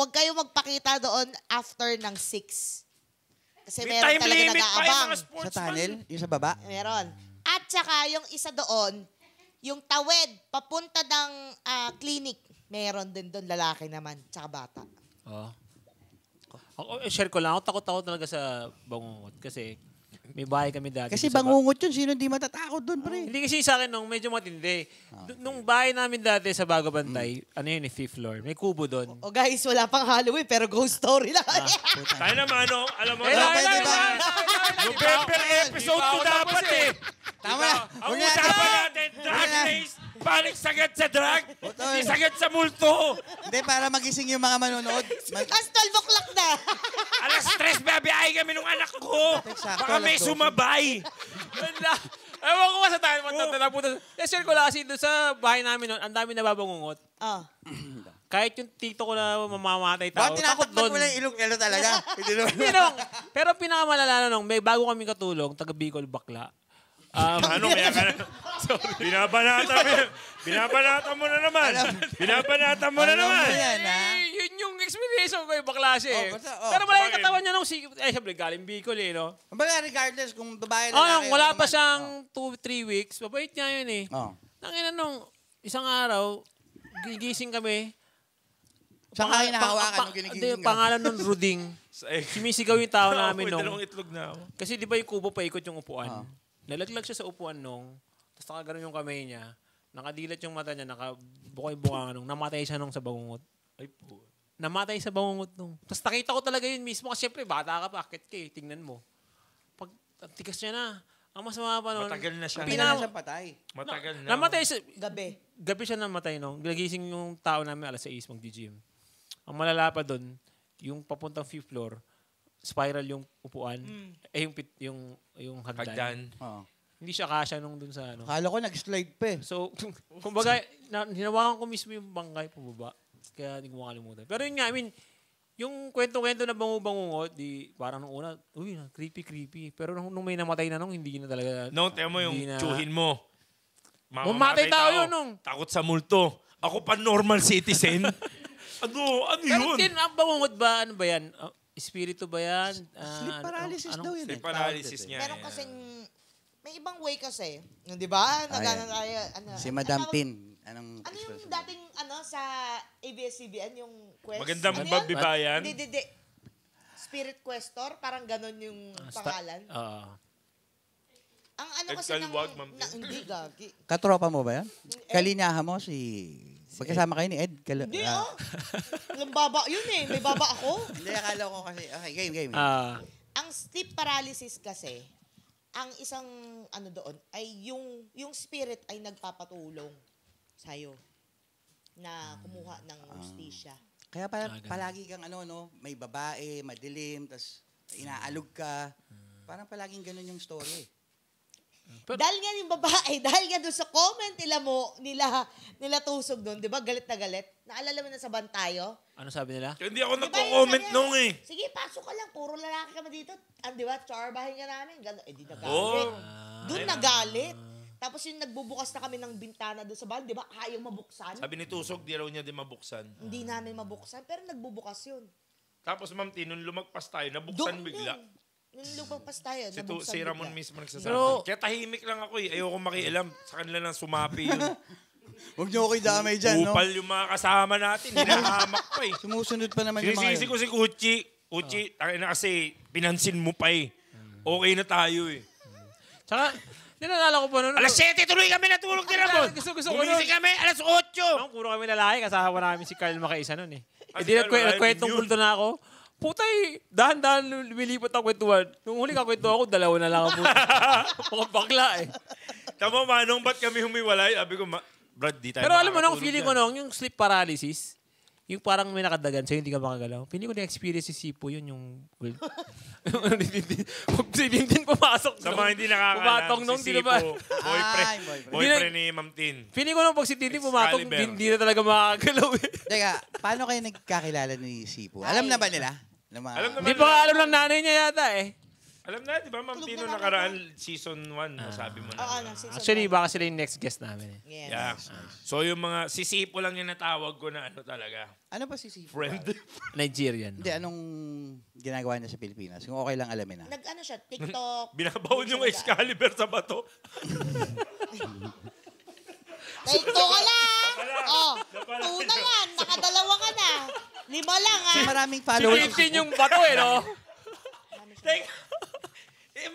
kayo magpakita doon after ng 6. Kasi May meron time talaga limit pa yung nag-aabang. mga Sa sportsman. tunnel? Yung sa baba? Meron. At saka yung isa doon, yung tawid, papunta ng clinic, meron din doon lalaki naman, tsaka bata. Oh. Share ko lang, ako takot talaga sa bangungot kasi may bahay kami dati. Kasi doon sa bangungot yun. Sino di matatakot doon, pre? Hindi kasi sa akin nung medyo matindi. Nung bahay namin dati sa Bago Bantay, ano yun, 5th floor. May kubo doon. O guys, wala pang Halloween, pero ghost story lang. Tayo naman, no? Alam mo, pwede ba? November episode ko dapat eh. Tama na. Ang Huwag na. usapan natin, drag race. Balik sagad sa drag. Hindi sagad sa multo. Hindi, para magising yung mga manonood. Tapos 12 o'clock na. Alas 3, babiyahe kami nung anak ko. Sakto, Baka may alas 12. sumabay. Ewan ko sa tayo, napunta. Share ko lang kasi doon sa bahay namin noon, ang dami nababangungot. Kahit yung tito ko na mamamatay tao, Bakit takot tinatakpan doon. mo lang yung ilong talaga? Hindi nung, pero pinakamalala na nung, may bago kami katulong, taga Bicol Bakla. Ano, kaya ka na? Binabanata mo na naman. Binabanata mo na Alam mo naman. yan, ha? Yun yung explanation ko yung bakla siya eh. basta, Pero malaki Bakit? katawan niya nung, siyempre galing Bicol eh, no? Kumbaga, regardless kung babae Wala pa siyang 2-3 weeks, mabait niya yun eh. Oh. Nangina nung isang araw, gigising kami. Saan kayo nakahawakan nung ginigising ka? Pangalan nun, Ruding. Sumisigaw yung tao namin May nung. dalawang itlog na ako. Kasi di ba yung kubo paikot yung upuan? nalaglag siya sa upuan nung, tapos nakaganon yung kamay niya, nakadilat yung mata niya, nakabukay-bukay nung, namatay siya nung sa bangungot. Ay po. Namatay sa bangungot nung. Tapos nakita ko talaga yun mismo, kasi syempre, bata ka pa, akit ka eh, tingnan mo. Pag ang tigas niya na, ang masama pa nun. Matagal na siya. Hindi na siya patay. Matagal na. Namatay sa, Gabi siya namatay nung, nagising yung tao namin alas 6 mag-gym. Ang malala pa doon, yung papuntang 5th floor, spiral yung upuan, yung hagdan. Hagdan. Oo. Hindi siya kasya nung dun sa ano. Akala ko nag-slide pa eh. So, kumbaga, hinawakan ko mismo yung bangkay pababa. Kaya hindi ko makalimutan. Pero yun nga, I mean, yung kwento-kwento na bangungot, di, parang nung una, uy, creepy. Pero nung may namatay na nung, hindi na talaga. Nung, tiyan mo yung hindi na- tsuhin mo. Mamatay tao yun nung. Takot sa multo. Ako pa normal citizen. ano Pero yun? din, ang bangungot ba, ano ba yan? Espiritu ba yan? Sleep paralysis daw yun. Sleep eh. paralysis Tawag niya. Meron kasing, may ibang way kasi. Di ba? Nagana Ayan. tayo. Si Madam Pin. Anong Ano yung expression? dating, sa ABS-CBN, yung quest? Magandang Ano yun? babibayan. Hindi. Spirit Questor, parang ganon yung pangalan. Ang ano kasi Edgar Wag, Ma'am hindi, gagi. Katropa mo ba yan? Kalinyahan mo si... Pagkasama kayo ni Ed. Hindi, Walang baba yun eh. May baba ako. Hindi, akala ko kasi... Okay, game. Ang sleep paralysis kasi, ang isang doon ay yung spirit ay nagpapatulong sa'yo na kumuha ng hustisya. Kaya palagi kang may babae, madilim, tas inaalog ka. Parang palaging ganun yung story eh. Dahil nga yung babae, dahil nga doon sa comment nila tusog doon, di ba? Galit na galit. Naalala mo na sa Bantayo? Ano sabi nila? Hindi ako Di ba nagko-comment yung nung kanya, eh. Sige, pasok ka lang. Puro lalaki kami dito. Di ba? Charbahin ka namin. Gano, di nagalit. Oh. Doon nagalit. Tapos yung nagbubukas na kami ng bintana doon sa bahay, di ba? Ayaw mabuksan. Sabi ni Tusog, di raw niya din mabuksan. Hindi namin mabuksan, pero nagbubukas yun. Tapos Ma'am T, nung lumagpas tayo, nabuksan bigla. Nung lumagpas tayo, Si nabuksan si bigla. Ramon mismo nagsasabi. Pero- Kaya tahimik lang ako eh. Ayoko makialam. Sa kanila lang sumapi yun. Huwag niyo ako damay dyan, no? Upal yung mga kasama natin. Hinahamak pa eh. Sumusunod pa naman yung mga Sinisisi ko si Kuchi. Kuchi, na kasi pinansin mo pa eh. Okay na tayo eh. Tsaka, ninalala ko pa noon. Alas 7 tuloy kami natulog ni Ramon. Gusto ko Gumising kami alas 8. Ang puro kami lalaki, kasama namin si Carl Makaisa noon eh. Ah, Hindi si Carl, nagkwentong yun. bulto na ako. Putay, dahan-dahan lumilipot ang kwentuhan. Nung huli kakwento ako, dalawa na lang ako. Mga bakla eh. Tama Manong, ba't kami humiwalay? Sabi ko, Brad, di tayo Pero alam mo nung makakatulog feeling yan." ko nung yung sleep paralysis, yung parang may nakadagan sa'yo, hindi ka makagalaw. Feeling ko na-experience si Sipo yun, yung... Huwag si Tintin pumasok. Sa mga hindi nakakaalam, Pumatong nung, si di ba? Sipo, Ay, boyfriend ni Ma'am Tin. Feeling ko nung pag si Tintin pumatong, Excalibur. hindi na talaga makakagalaw eh. Teka, paano kayo nagkakilala ni Sipo? Alam na ba nila? Alam naman Hindi pa nga alam ng nanay niya yata eh. Alam na, di ba, Ma'am Tulog Tin, na nung lang nakaraan, season 1, nasabi mo na. Oo, season Actually, 1. baka sila yung next guest namin eh. Yes. Yeah. So, yung mga, si Sipo lang yung natawag ko na ano talaga. Ano ba si Sipo? Friend. Nigerian. Hindi, anong ginagawa niya sa Pilipinas? Kung okay lang alamin na. Nag-ano siya, TikTok. Binabaon yung Excalibur sa bato. Take-two ka lang! Oh, 2 na yan. Nakadalawa ka na. 5 lang, ha? Kasi maraming Si followers. Tintin yung bato eh, no?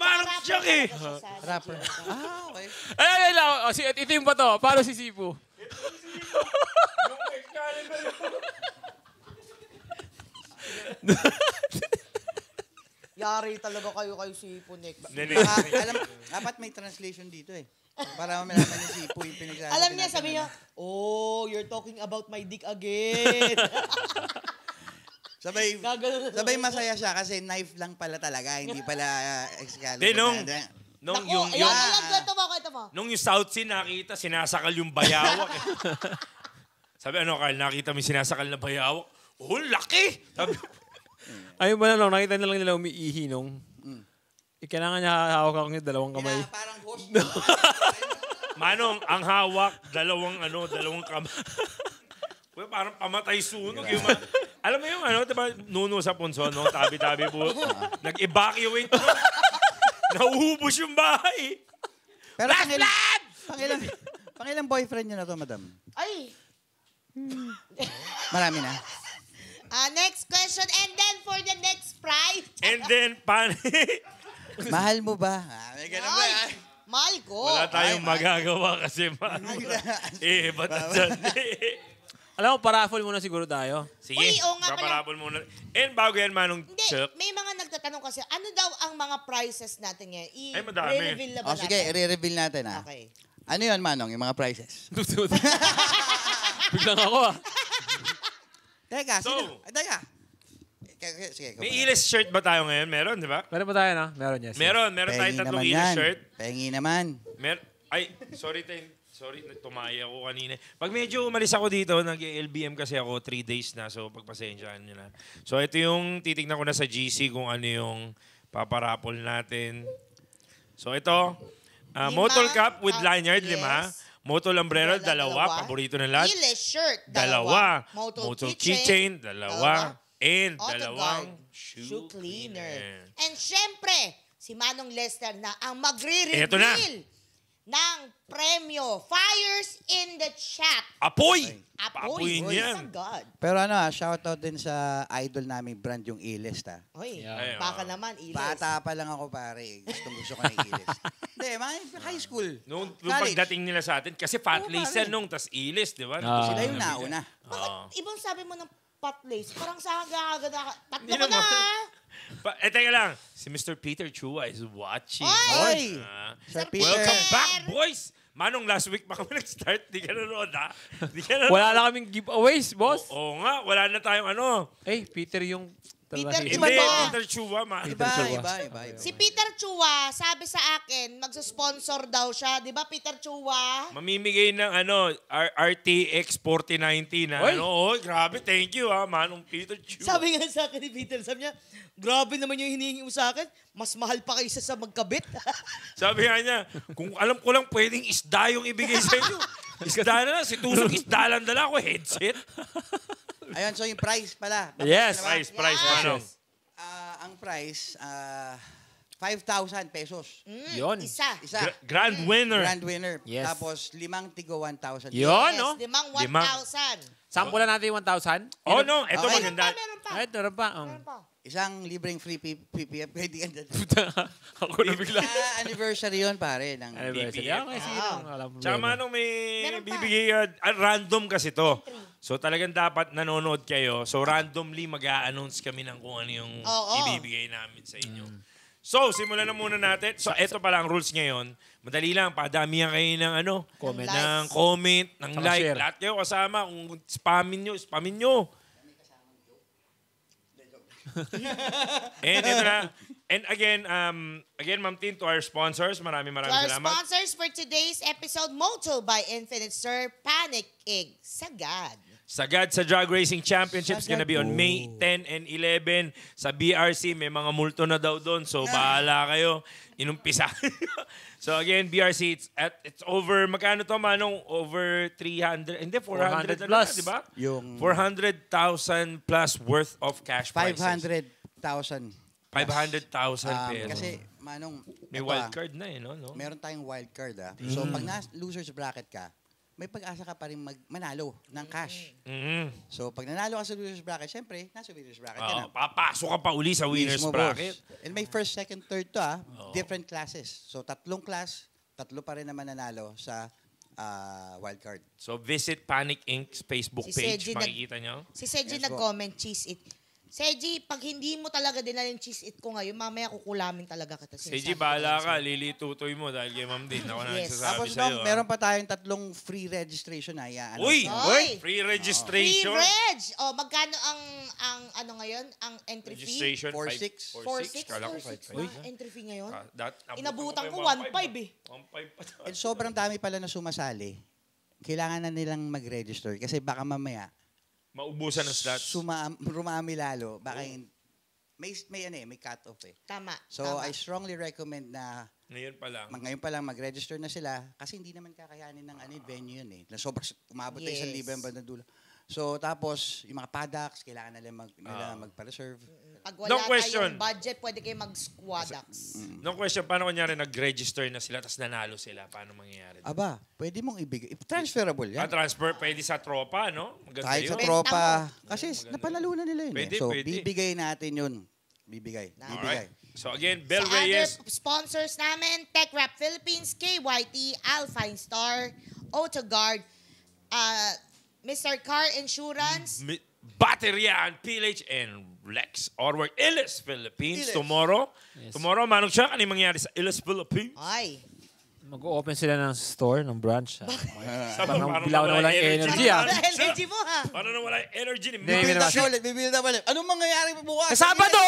Marang siyak eh. Rapper. Ah, okay. Ay, ito yung bato. Paano si Sipo? Yung Excalibur. Yari talaga kayo si Punek. Alam, dapat may translation dito eh. Para malaman niya si Sipo yung pinagsasabi Alam niya, natin, sabi niya, ano? oh, you're talking about my dick again. Sabay, Gagano na sabay masaya siya kasi knife lang pala talaga, hindi pala Excalibur. Di, nung- na- Nung Naku, yung, ayan, yung, ayan, kwento mo. nung yung South Sea nakita, sinasakal yung bayawak eh. Sabi, ano Carl, nakita mo yung sinasakal na bayawak? Oh, laki! Sabi, Ayun ba na lang, nakita na lang nila umiihi nung. Kailangan niya hawak ako yung dalawang kamay. parang host. Manong, ang hawak, dalawang kamay. Well, parang pamatay sunog. Yung alam mo yung diba, nuno sa punso, no? Tabi-tabi po. Nag-evacuate mo. Nauubos yung bahay. Pero Last blood! pangilang boyfriend niyo na to, madam? Ay, Marami na. next question. And then for the next prize. And then, Mahal mo ba? May ganun ba? Ay, Mahal ko. Wala tayong Ay, magagawa kasi ba't dyan? Alam mo, paraffle muna siguro tayo. Sige, Uy, oo nga pala. paparapol muna. And bago yan, Manong Hindi, Chuck. may mga nagtatanong kasi, ano daw ang mga prices natin ngayon? Ay, madami. I-reveal na ba Sige, natin? i-reveal natin Okay. Ano yun, Manong, yung mga prices? Biglang ako Teka, So, Teka. Sige, May Iles shirt ba tayo ngayon? Meron, di ba? Meron ba tayo, no? Meron, yes. Meron tayong tatlong Iles shirt. Pengi naman. Sorry, tumaya ako kanina. Pag medyo umalis ako dito, nag-LBM kasi ako, 3 days na, so pagpasensyaan nyo na. So ito yung titignan ko na sa GC kung ano yung paparapol natin. So ito, Motol Cup with lanyard, yes. 5. Motol Umbrella, Dalawa. 2. Paborito ng lahat. Iles shirt, 2. Motol keychain, 2. And Autoguard, 2 shoe cleaner. And syempre, si Manong Lester na ang magre-reveal Eto na. ng premyo. Fires in the chat. Apoy! Apoy. Apoy niyan. God. Pero shoutout din sa idol naming brand yung Iles, Oy, Yeah. baka naman, Iles. Bata pa lang ako, pare. Gusto ko ng Iles. Hindi, mga high school. Nung College. pagdating nila sa atin, kasi fat Oo, lace pare. yan nung, tas Iles, di ba? Sila yung nauna. Bakit ibang sabi mo ng pot lace? Parang sa aga-aga na, tatlo Hindi ko na. naman. Teka lang. Si Mr. Peter Chua is watching. Oy! Sir Sir Peter. Welcome back, boys! Manong, last week pa kami nag-start. Di ka nanood, ha? Di ka nanood. Wala na kaming giveaways, boss. Oo nga, wala na tayong ano. Peter yung... Peter Hindi, Iba to. Peter Chua, Iba. Si Peter Chua, sabi sa akin, magsusponsor daw siya. Di ba, Peter Chua? Mamimigay ng RTX 4090 na Oy! ano. Grabe, thank you, ha, Manong Peter Chua. Sabi nga sa akin ni Peter, sabi niya, grabe naman yung hinihingi mo sa akin. Mas mahal pa kaysa sa magkabit. Sabi nga niya, kung alam ko lang pwedeng isda yung ibigay sa inyo. Isda na lang, si Tusok isda lang dala ko, headset. Ayun, so yung price pala. Yes. Price, Yes. Manong. Ang price, 5,000 pesos. Yun. Isa. Isa. Grand winner. Grand winner. Yes. Tapos 5 tigo 1,000. Yun, Yes, no? limang Limang. 1,000. Sampulan natin yung 1,000. Oh, no, ito Okay. maganda. Meron pa. Ay, meron pa. Meron pa. Isang libreng free PPF. Pwede ka dyan. Ako na bigla. Anniversary yun, pare. Ng Anniversary. PPF. Okay, sige lang. Wala Tsaka problema. Manong, may Meron pa. bibigay random kasi to. So talagang dapat nanonood kayo. So randomly mag-a-announce kami ng kung ano yung Oo. ibibigay namin sa inyo. So simulan na muna natin. So ito pala ang rules ngayon. Madali lang, padamihan kayo ng Comment. ng comment, ng Saka like. share. Lahat kayo kasama. Kung spamin nyo. And ito na. And again, Ma'am Tin, to our sponsors, maraming To our salamat. sponsors for today's episode, Moto by Infinite Sir, Panic Egg, Sagad. Sagad sa Drag Racing Championships gonna be on Oh. May 10 and 11 sa BRC. May mga multo na daw doon. So, bahala kayo. Inumpisa. So, again, BRC, it's over, magkano to, Manong? Over 300, hindi, 400 na plus. lang, di ba? Yung 400,000 plus worth of cash prizes. 500,000. 500,000 pesos. Kasi, Manong, May ito, wild card na no? meron tayong wild card. So, pag loser's bracket ka, may pag-asa ka pa rin manalo ng cash. Mhm. So, pag nanalo ka sa loser's bracket, syempre, nasa winner's bracket ka na. Papasok ka pa uli sa winner's Mismo, bracket. boss. And may first, second, third to different classes. So, 3 class, 3 pa rin naman nanalo sa wild card. So, visit Panic Inc.'s Facebook Si page. Seji Makikita nyo. Si Seji Yes, po. nag-comment, cheese it. Seji, pag hindi mo talaga dinala yung cheese it ko ngayon, mamaya kukulamin talaga kita. Seji, Sinasabi ko bahala sa'yo. ka. Lilitutoy mo dahil kay Ma'am Din. Ako na Yes. nagsasabi Tapos, sa'yo. Dong, meron pa tayong 3 free registration na i-announce Uy! na. Oy! Free Free registration. reg! O, magkano ang ano ngayon? Ang entry fee? Registration. 4,600. 4,600. Kala ko 4,600 5,500. na entry fee ngayon? Inabutan Inabutan ko 1,500 1,500 eh. 1,500 pa tayo. And sobrang dami pala na sumasali. Kailangan na nilang mag-register kasi baka mamaya Maubusan ng slots. rumami lalo. Baka may cut-off eh. Tama. So, tama. I strongly recommend na Ngayon pa lang. ngayon pa lang mag-register na sila kasi hindi naman kakayanin ng venue yun eh. Na sobrang umabot tayo sa Yes. libre ang bandang dulo. So, tapos, yung mga paddocks, kailangan nila magpa-reserve. Pag wala No question. tayong budget, pwede kayo mag-squadax. No question, paano kunyari nag-register na sila tapos nanalo sila? Paano mangyayari? Aba, pwede mong ibigay. Transferable yan. Transfer, pwede sa tropa, no? Maganda Kahit sa yun. tropa. Benta Kasi napanalunan nila yun. Pwede, So, pwede. bibigay natin yun. Bibigay. Alright. Bibigay. So again, Bel Sa Reyes. other sponsors namin, Tech Wrap Philippines, KYT, Alpine Star, Autoguard, Mr. Car Insurance. Baterian, PLH, and Lex Orwork, Illes Philippines. Illes. Tomorrow, Manong Chuck, ano yung mangyari sa Illes Philippines? Ay. Mag-open sila ng store, ng branch. Parang bilaw na walang energy, ah. Energy mo ha. Parang wala energy ni Hindi, Manong naman. Chuck. Bibuild up ulit. Anong mangyayari bukas? Sabado!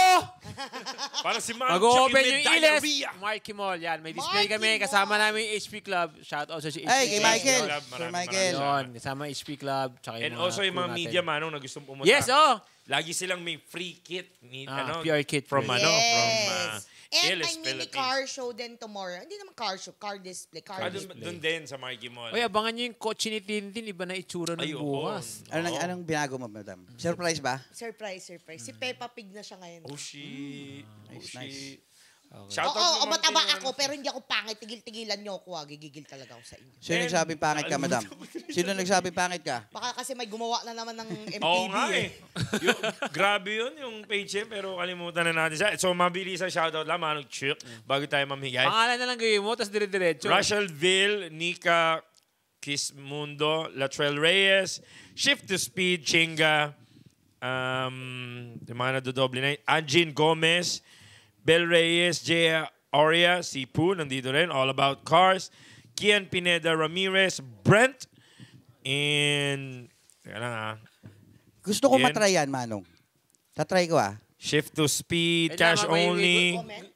Parang si Manong Chuck Mag-open yung yung may Iles. diarrhea. Marky Mall. Yan, may display Marky kami. Mall. Kasama namin yung HP Club. Shout out sa HP Ay, kay Club. Michael. Maraming Sir Michael. Yun, kasama HP Club. Tsaka And also yung crew mga natin. media, Manong, na gustong pumunta. Yes, oh! Lagi silang may free kit. PR kit. From, Yes. Yes. And Illes, may mini Philippines. car show din tomorrow. Hindi naman car show, car display. Car display. Doon din sa Marky Mall. Oy, abangan nyo yung kotse ni Tintin. Iba na itsura ng Ay, oo. bukas. Anong binago mo, madam? Surprise ba? Surprise. Si Peppa Pig na siya ngayon. Oh, shit. Oh, Nice, shit. Oo, Shoutout naman mataba kay- ako, pero hindi ako pangit. Tigil-tigilan niyo ako. Gigigil talaga ako sa inyo. Sino And- nagsabing pangit ka, madam? Sino nagsabing pangit ka? Baka kasi may gumawa na naman ng MTV Oo nga eh. Grabe yun, yung page niya, pero kalimutan na natin siya. So, mabilis ang shoutout lang, Manong Chuk, bago tayo mamigay. Pangalan na lang gawin mo, tapos dire-diretso. Rachelville, Nika Kismundo, Latrell Reyes, Shift to Speed, Chinga, yung mga nadodoble na yun, Anjin Gomez, Bel Reyes, Jaya Aurea, si Poo, nandito rin, All About Cars, Kian Pineda Ramirez, Brent, and, teka lang Gusto ko Yan. matry yan, Manong. Tatry ko Shift to Speed, Wait Cash lang, may- Only. Comment?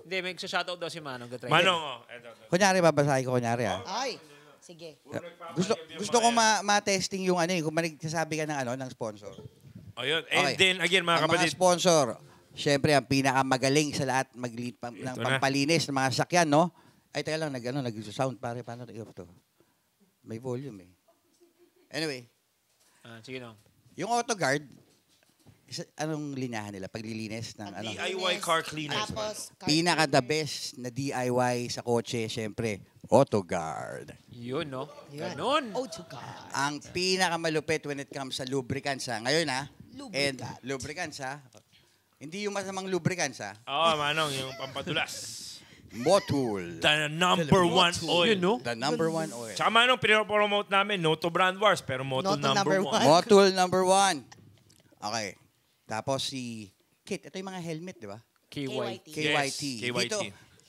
Hindi, may shoutout daw si Manong. Gatry. Manong, eto. Kunyari, babasahin ko kunyari Ay, sige. Gusto ko ma-testing yung ano kung nagsasabi ka ng ano ng sponsor. Ayun. And Okay. then, again, mga Ang mga kapatid, sponsor, syempre ang pinakamagaling sa lahat ng Ito na. pampalinis ng mga sakyan, no? Ay, teka lang, nag-sound, pare, paano i-off to? May volume eh. Anyway, Sige no. yung AutoGuard, anong linyahan nila? Paglilinis ng ano? DIY car cleaners. Tapos, Pinaka-the best na DIY sa kotse, syempre, AutoGuard. Yun, no? Yan. Ganon. Oh, God. Ang pinakamalupit when it comes sa lubricants, ha? Ngayon, ha? And Lubricants. lubricants, ha? Hindi yung masamang lubricants, ha? Oo, Manong, yung pampadulas. Motul. The number one oil. Yun, no? The number one oil. Tsaka Manong, pinopromote namin, no to brand wars, pero Motul No to number number one. one. Motul number one. Okay. Tapos si Kit. Ito yung mga helmet, di ba? KYT. KYT. KYT. Dito,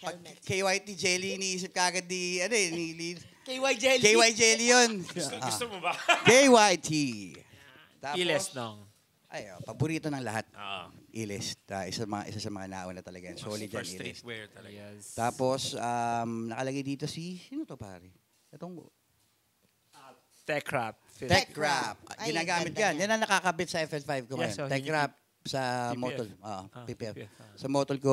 pag Helmet. KYT jelly, iniisip kagad ni, KY Jelly. KY jelly yun. Gusto mo ba? KYT. Tapos, Iles nong. Ay, paborito ng lahat. Oo. Iles. Isa sa mga nauna talaga yan. Solid yan, First Iles. streetwear talaga. Yes. Tapos, nakalagay dito sino to pare? Itong Tech Wrap. Tech Wrap. Ay, Ginagamit ganda yan. niya. Yan ang nakakabit sa FL5 ko Yes, ngayon. so Tech yun yung Wrap sa PPF. Motul. PPF. PPF. Sa Motul ko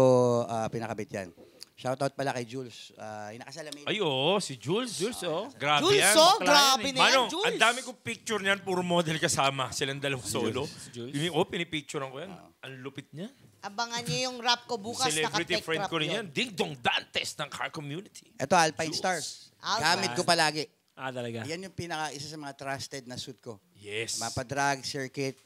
pinakabit yan. Shoutout pala kay Jules. Yung nakasalamin. Ay, oo, si Jules. Jules, oh. Grabe Jules, yan. oh, Bakla grabe yan na yan, Manong, Jules. ang dami kong picture niyan, puro model kasama. Silang dalawang solo. Jules. Pinipicturean ko yan. Ang lupit niya. Abangan niyo yung rap ko bukas. Celebrity naka-tech friend rap ko rin yan. yun. Ding Dong Dantes ng car community. Ito, Alpine Jules. Stars. Alpine. Gamit ko palagi. Talaga. Yan yung isa sa mga trusted na suit ko. Yes. Mapadrag, circuit,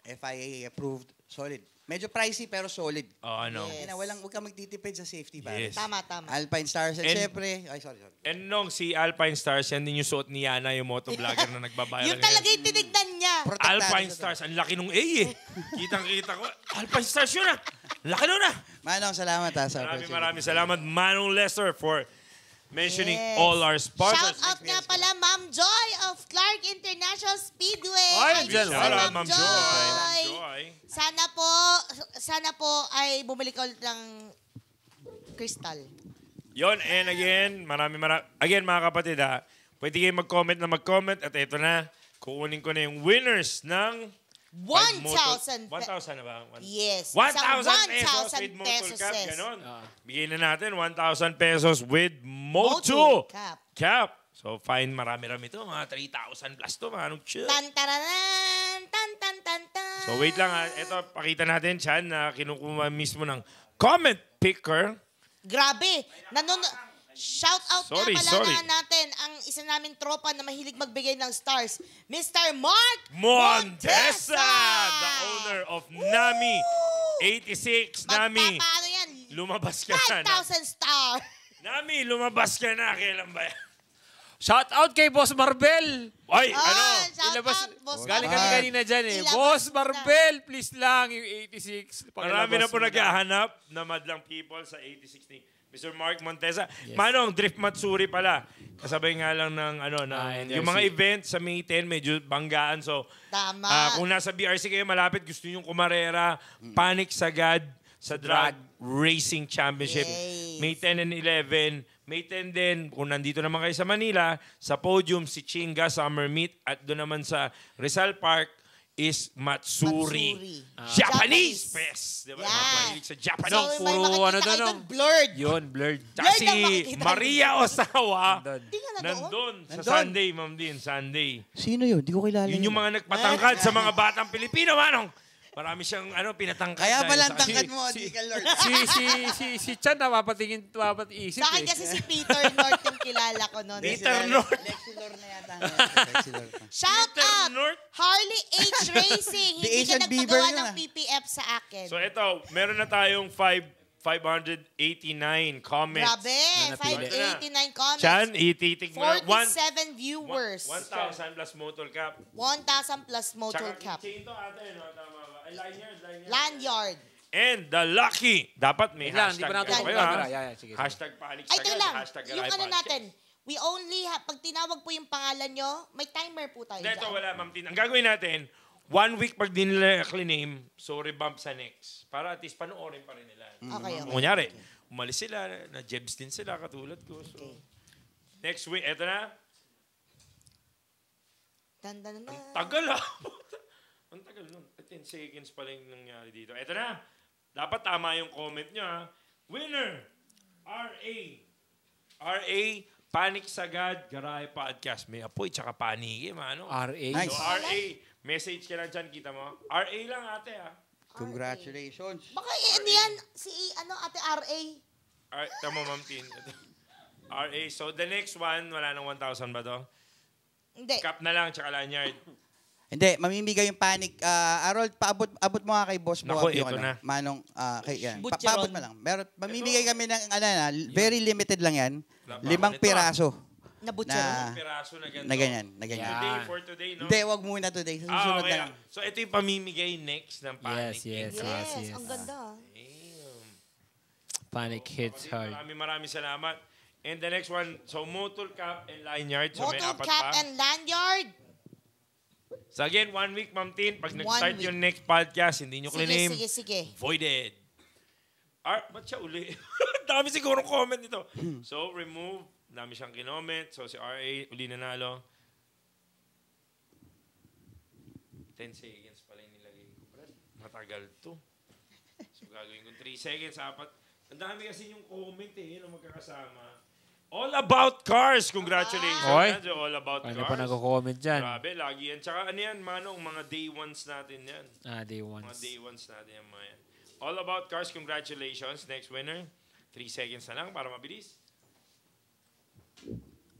FIA approved, solid. Medyo pricey pero solid. Oh, ano. Yes. Huwag kang magtitipid sa safety, Yes. pare. Tama. Alpine Stars. And And- syempre, sorry. And nung si Alpine Stars, yan din yung suot ni Yana, yung motovlogger na nagbabayad. Yun talaga yung tinignan niya. Protektado Alpine sa- Stars, ang laki nung A eh. Kitang-kita ko. Alpine Stars yun ah. Laki nun ah. Manong, salamat ha. Sa Maraming salamat, Manong Lester, for mentioning Yes. all our sponsors. Shout out nga pala, Ma'am Joy of Clark International Speedway. Ay, miss dyan. you, Shout out, Ma'am Ma'am Joy. Ma'am Joy. Sana po ay bumili ka ulit ng crystal. Yon, and again, again mga kapatid ha, pwede kayo mag-comment at ito na, kukunin ko na yung winners ng 1,000 1,000 na ba? Yes. 1,000 Isang pesos with 1,000 Motul pesos. Cap, Yes. ganon. Ah. Bigyan na natin 1,000 pesos with Motul Motul Cap. Cap. So fine, marami-rami to, mga 3,000 plus to, mga anong chill. Tan taranan, tan tan tan tan. So wait lang ha, ito pakita natin, Chan, na kinukuha mismo ng comment picker. Grabe. Shout out Sorry, nga pala sorry. natin ang isa naming tropa na mahilig magbigay ng stars. Mr. Mark Montesa, the owner of Nami 86 Nami. Magpapaano yan? lumabas ka na. 5,000 star. Nami, lumabas ka na. Kailan ba yan? Shout out kay Boss Marbel. Ay, ano? Shout Ilabas, out, Boss galing Marbel. kami kanina dyan eh. Ilabas Boss na. Marbel, please lang, yung 86. Marami na pakilabas po mo naghahanap na madlang people sa 86 ni Mr. Mark Montesa. Yes. Manong, Drift Matsuri pala. Kasabay nga lang ng NRC. yung mga event sa May 10, medyo banggaan. So, Tama. kung nasa BRC kayo malapit, gusto nyo kumarera, Panic Sagad sa Drag Racing Championship. Yes. May 10 and 11. May 10 din, kung nandito naman kayo sa Manila, sa podium, si Chinga Summer Meet. At doon naman sa Rizal Park is Matsuri. Japanese Fest. Diba? Yeah. Mahilig sa So, Japanese. Anong may puro makikita ano kayo doon, doon, blurred. Yun, blurred. Tsaka Blurred si ang makikita. Maria Osawa. Nandun. Di nga na doon. Nandun sa Nandun. Sunday, Ma'am Din. Sunday. Sino yun? Di ko kilala. Yun yung mga nagpatangkad sa mga batang Pilipino, manong. Marami siyang pinatangkad. Kaya dahil pala sa- ang tangkad mo, di ka Lord. si Chan napapatingin-isip Sa akin eh. kasi si Peter North yung kilala ko noon. Peter North. Lexi Lord na yata. Lexi Lord. Shout Peter out! North. Harley H Racing. The Hindi ka Asian Beaver nagpagawa yun, ng ah. PPF sa akin. So ito, meron na tayong 589 comments. Grabe. napili. 589 comments. Chan, ititig mo na. 47 viewers. 1,000 plus motor cap. 1,000 plus motor Tsaka cap. chain to ata, tama ba? Ay, lanyard. Lanyard. And the lucky. Dapat may Wait lang, hashtag di pa natin kayo, ito ha? camera. Yeah, sige. Hashtag panic Ay, ito sagad, lang. hashtag Yung Garay ano Podcast. natin, we only pag tinawag po yung pangalan nyo, may timer po tayo Hindi, ito dyan. wala, Ma'am Tin. Ang gagawin natin, 1 week pag di nila clean so revamp sa next. Para at least panoorin pa rin nila. Okay. Kunyari, umalis sila, na-jebs din sila, katulad ko. So, next week, eto na. Dandan na. Tagal ah. Ang tagal nun. 10 seconds pa lang nangyari dito. Eto na. Dapat tama yung comment nyo ha. Winner! RA. RA, Panic Sagad, Garay Podcast. May apoy, tsaka paniki, mano. RA. Nice. So, RA, message ka lang dyan, kita mo. RA lang ate ha. Congratulations. Baka ano yan, si ate RA. Tama, Ma'am Tin. Ito. RA. So, the next one, wala nang 1,000 ba to? Hindi. Cap na lang, tsaka lanyard. Hindi, mamimigay yung panic. Harold, abot mo nga kay Boss Naku, Bob yung ito na. Manong, kay yan. Butcheron. Paabot mo lang. Mamimigay kami ng, very limited lang yan. Labakan 5 ito, piraso. Nabutcher. Na, Piraso na ganito. na ganyan, na ganyan. Yeah. Today, for today, no? Hindi, wag muna today. Sa susunod okay na lang. So, ito yung pamimigay next ng Panic. Yes. Yes, ang ganda. Damn. Panic hits hard. Maraming salamat. And the next one, so motor cap and lanyard. So, may Motor apat cap pa. and lanyard. So, again, 1 week, Ma'am Tin. Pag 1 nag-start week. yung next podcast, hindi nyo Sige, claim, sige. voided. Ba't siya uli? Dami siguro comment nito. So, remove. Dami siyang kinoment. So, si RA, uli nanalo. 10 seconds pala yung nilagay ko. Brad, matagal to. So, gagawin ko 3 seconds, apat. Ang dami kasi yung comment eh, yun ang magkakasama. All About Cars! Congratulations. Oy. Yan, so All About Ano Cars. pa nagko-comment dyan? Grabe, lagi yan. Tsaka ano yan, manong, mga day ones natin yan. Day Mga ones. day ones natin yan, mga yan. All About Cars, congratulations. Next winner. 3 seconds na lang para mabilis.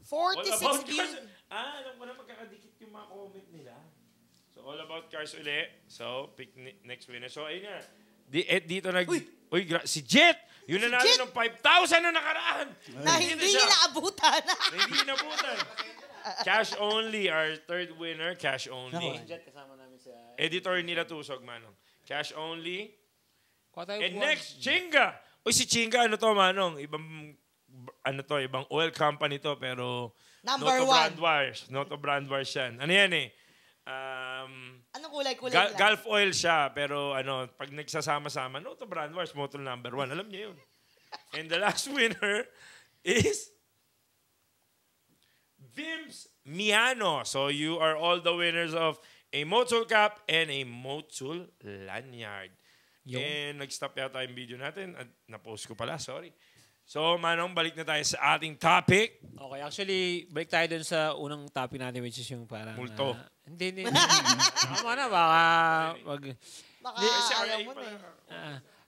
All 46 About views. Cars. Alam ko na magkakadikit yung mga comment nila. So, All About Cars uli. So, pick next winner. So, ayun nga. Dito Uy, si Jet! Yun Si nanalo Jet! ng 5,000 na nakaraan. Na hindi nila abutan. Na hindi nabutan. Cash only, our third winner. Cash only. Jet kasama namin sa... Editor nila Tusog, manong. Cash only. Kuha tayo And buwan. next, Chinga. Uy, si Chinga, ano to, manong? Ibang oil company to, pero Number Noto 1. Brand Wars. Noto Brand Wars yan. Ano yan eh? Anong kulay lang? Gulf oil siya, pero pag nagsasama-sama, Noto Brand Wars, motor number 1. Alam niyo yun. And the last winner is Vims Miano. So you are all the winners of a Motul cap and a Motul lanyard. And nag-stop yata yung video natin. At na-post ko pala, sorry. So, Manong, balik na tayo sa ating topic. Okay, actually, balik tayo dun sa unang topic natin, which is yung parang... Multo. Hindi. Tama na, baka... Baka Kasi ayaw RA mo pala. na.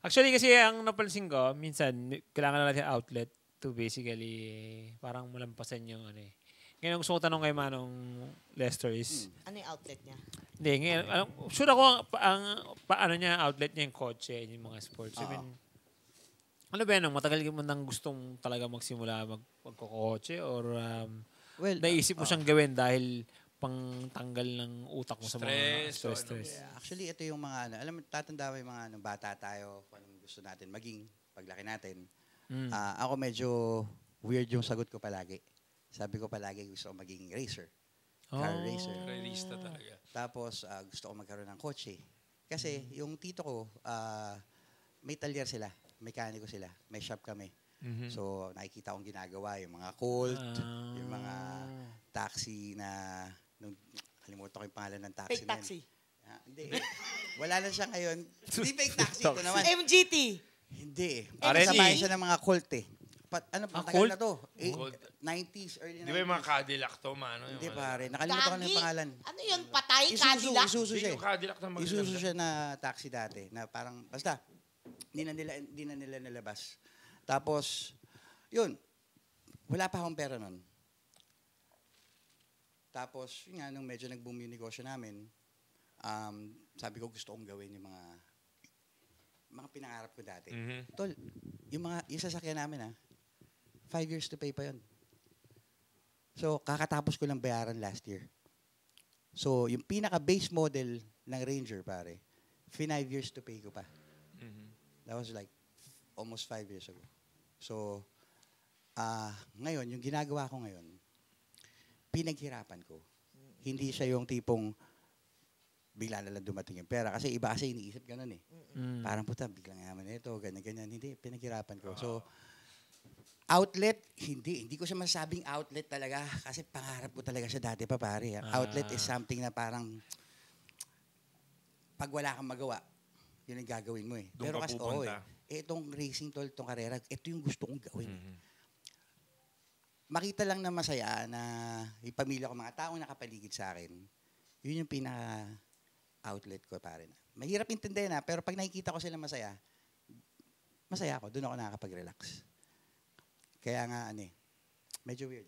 Actually, kasi ang napansin ko, minsan, kailangan na natin outlet to basically, parang malampasan yung ano eh. Ngayon, gusto ko tanong kay Manong Lester is, Ano yung outlet niya? hindi, ngayon, sure ako ang outlet niya yung kotse, yung mga sports. I mean, Ano ba yan? Matagal mo nang gustong talaga magsimula magkokotse or Well, naisip mo siyang gawin dahil pang tanggal ng utak mo sa mga Stress, stress. actually, ito yung mga ano, alam mo, tatanda mo yung mga ano, bata tayo, kung anong gusto natin maging paglaki natin. Ako medyo weird yung sagot ko palagi. Sabi ko palagi gusto ko maging racer. Car racer. Realista talaga. Tapos gusto ko magkaroon ng kotse. Kasi yung tito ko, may talyer sila, mekaniko sila, may shop kami. So nakikita kong ginagawa yung mga Colt, yung mga taxi na, nung, kalimutan ko yung pangalan ng taxi. Fake taxi. Hindi. Wala na siya ngayon. Hindi fake taxi. Ito naman. MGT. Hindi. RNE. Kasamahin siya ng mga Colt eh. Matagal Colt? na to. Colt. 90s, early 90s. Di ba yung mga Cadillac to, mano? Hindi pare. Nakalimutan ko na yung pangalan. Ano yun? Patay? Cadillac? Isuzu siya. Yung Cadillac na magaganda. Isuzu siya na taxi dati. Na parang, basta, hindi na nila nilabas. Tapos, yun. Wala pa akong pera nun. Tapos, yun nga, nung medyo nag-boom yung negosyo namin, sabi ko gusto kong gawin yung mga pinangarap ko dati. Tol, yung sasakyan namin 5 years to pay pa yun. So, kakatapos ko lang bayaran last year. So, yung pinaka-base model ng Ranger, pare, 5 years to pay ko pa. That was like almost 5 years ago. So, ngayon, yung ginagawa ko ngayon, pinaghirapan ko. Hindi siya yung tipong bigla na lang dumating yung pera. Kasi iba kasi iniisip ganun eh. Parang puta, biglang yaman ito, ganyan-ganyan. Hindi, pinaghirapan ko. So, outlet, hindi ko siya masasabing outlet talaga. Kasi pangarap ko talaga siya dati pa, pare. Outlet is something na parang pag wala kang magawa, yun ang gagawin mo eh. Doon Pero ka kasi, pupunta. itong racing tol, itong karera, ito yung gusto kong gawin. Makita lang na masaya na yung pamilya ko, mga taong nakapaligid sa akin, yun yung pinaka-outlet ko, pare. Mahirap intindihin pero pag nakikita ko sila masaya, masaya ako. Doon ako nakakapag-relax. Kaya nga, medyo weird.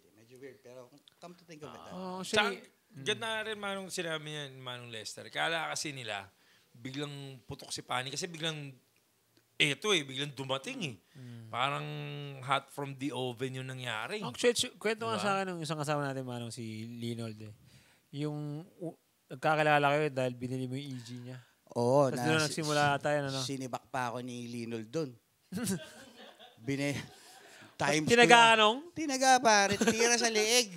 Pero come to think of it. Actually, Ganda rin manong sinabi niya, Manong Lester. Kala kasi nila, biglang putok si Pani kasi biglang biglang dumating eh. Parang hot from the oven yung nangyari. actually, kwento nga sa akin ng isang kasama natin, Manong, si Linold eh. Yung nagkakilala kayo dahil binili mo yung EG niya. Oo. Tapos doon nagsimula tayo, ano? Sinibak pa ako ni Linold doon. Times Tinaga anong? Tinaga, pare. Tira sa leeg.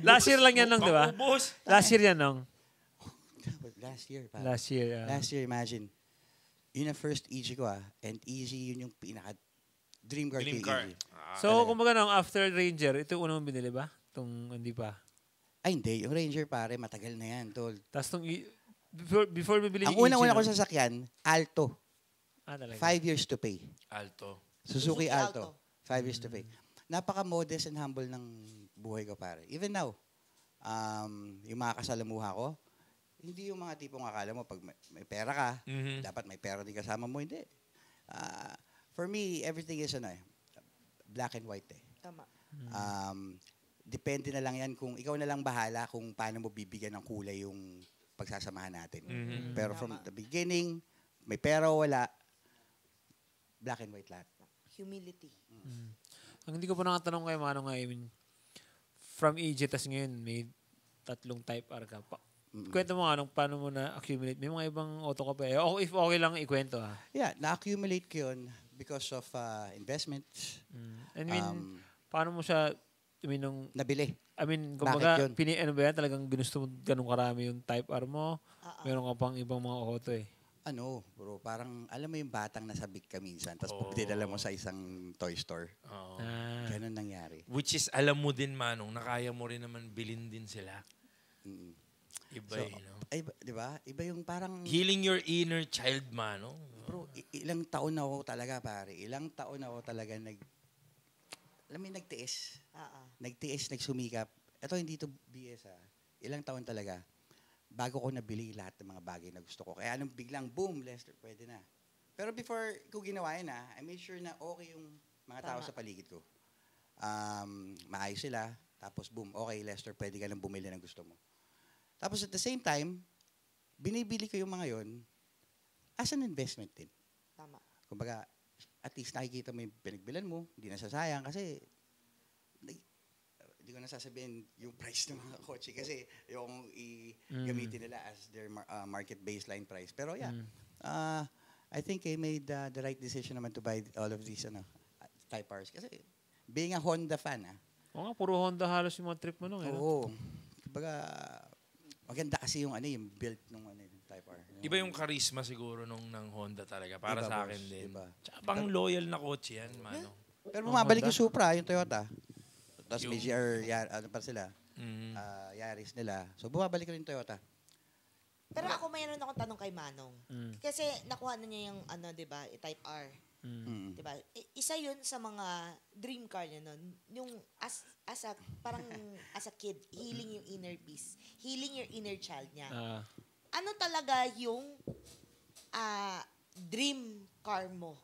Last year lang yan, nung, di ba? Ubus. Last year yan, nung. Last year, pare. Last year. Last year, imagine. Yun ang first EG ko And EG, yun yung pinaka-dream car ko Dream yung car. EG. So, kumbaga nung after Ranger, ito yung unang binili ba? Itong hindi pa. Ay, hindi. Yung Ranger, pare, matagal na yan, tol. Tapos nung, before bibili Ang yung unang-una EG, ko sasakyan, Alto. talaga. 5 years to pay. Alto. Suzuki Alto. 5 years to pay. Napaka-modest and humble ng buhay ko, pare. Even now, yung mga kasalamuha ko, hindi yung mga tipong akala mo pag may pera ka, dapat may pera din kasama mo. Hindi. For me, everything is black and white eh. Tama. Depende na lang yan kung ikaw na lang bahala kung paano mo bibigyan ng kulay yung pagsasamahan natin. Pero from the beginning, may pera o wala, black and white lahat. Humility. Ang hindi ko pa nakatanong kay Manong nga, I mean, from EG, tas ngayon, may 3 type R ka pa. Kwento mo nga, paano mo na-accumulate? May mga ibang auto ka pa eh. If okay lang ikwento ha. Yeah, na-accumulate ko yun because of investments. I mean, paano mo siya, Nabili. kumbaga, Bakit yun? ano ba yan? Talagang ginusto mo ganun karami yung type R mo. Meron ka pang ibang mga auto eh. Bro, parang alam mo yung batang nasabik ka minsan, tapos dinala mo sa isang toy store. Ganun nangyari. Which is, alam mo din, Manong, na kaya mo rin naman bilhin din sila. Iba Di ba? Iba yung parang... Healing your inner child, Manong. Bro, ilang taon na ako talaga, pare. Ilang taon na ako talaga alam mo yung nagtiis. Nagtiis, nagsumikap. Ito hindi to BS Ilang taon talaga. Bago ko nabili lahat ng mga bagay na gusto ko. Kaya nung biglang, boom, Lester, pwede na. Pero before ko ginawa yun I made sure na okay yung mga tao sa paligid ko. Maayos sila. Tapos boom, okay Lester, pwede ka nang bumili ng gusto mo. Tapos at the same time, binibili ko yung mga yon as an investment din. Tama. Kumbaga, at least nakikita mo yung pinagbilan mo, hindi nasasayang kasi hindi ko nasasabihin yung price ng mga kotse kasi yung gamitin nila as their market baseline price. Pero yeah, I think I made the right decision naman to buy all of these Type Rs. Kasi being a Honda fan, Oo nga, puro Honda halos yung mga trip mo nung. oo. Kumbaga, maganda kasi yung yung build ng yung Type R. Iba yung charisma siguro ng Honda talaga. Para Iba, sa boss. akin din. Iba. Tsaka pang loyal na kotse yan, Manong. Pero bumabalik yung Supra, yung Toyota. Tapos may Yung- GR, ano pa sila, Mhm. Yaris nila. So bumabalik rin yung Toyota. Pero ako mayroon akong tanong kay Manong. Mm. Kasi nakuha na niya yung di ba, Type R. Mm. Di ba? Isa yun sa mga dream car niya nun. Yung as a, parang as a kid, healing yung inner peace. Healing your inner child niya. Ano talaga yung dream car mo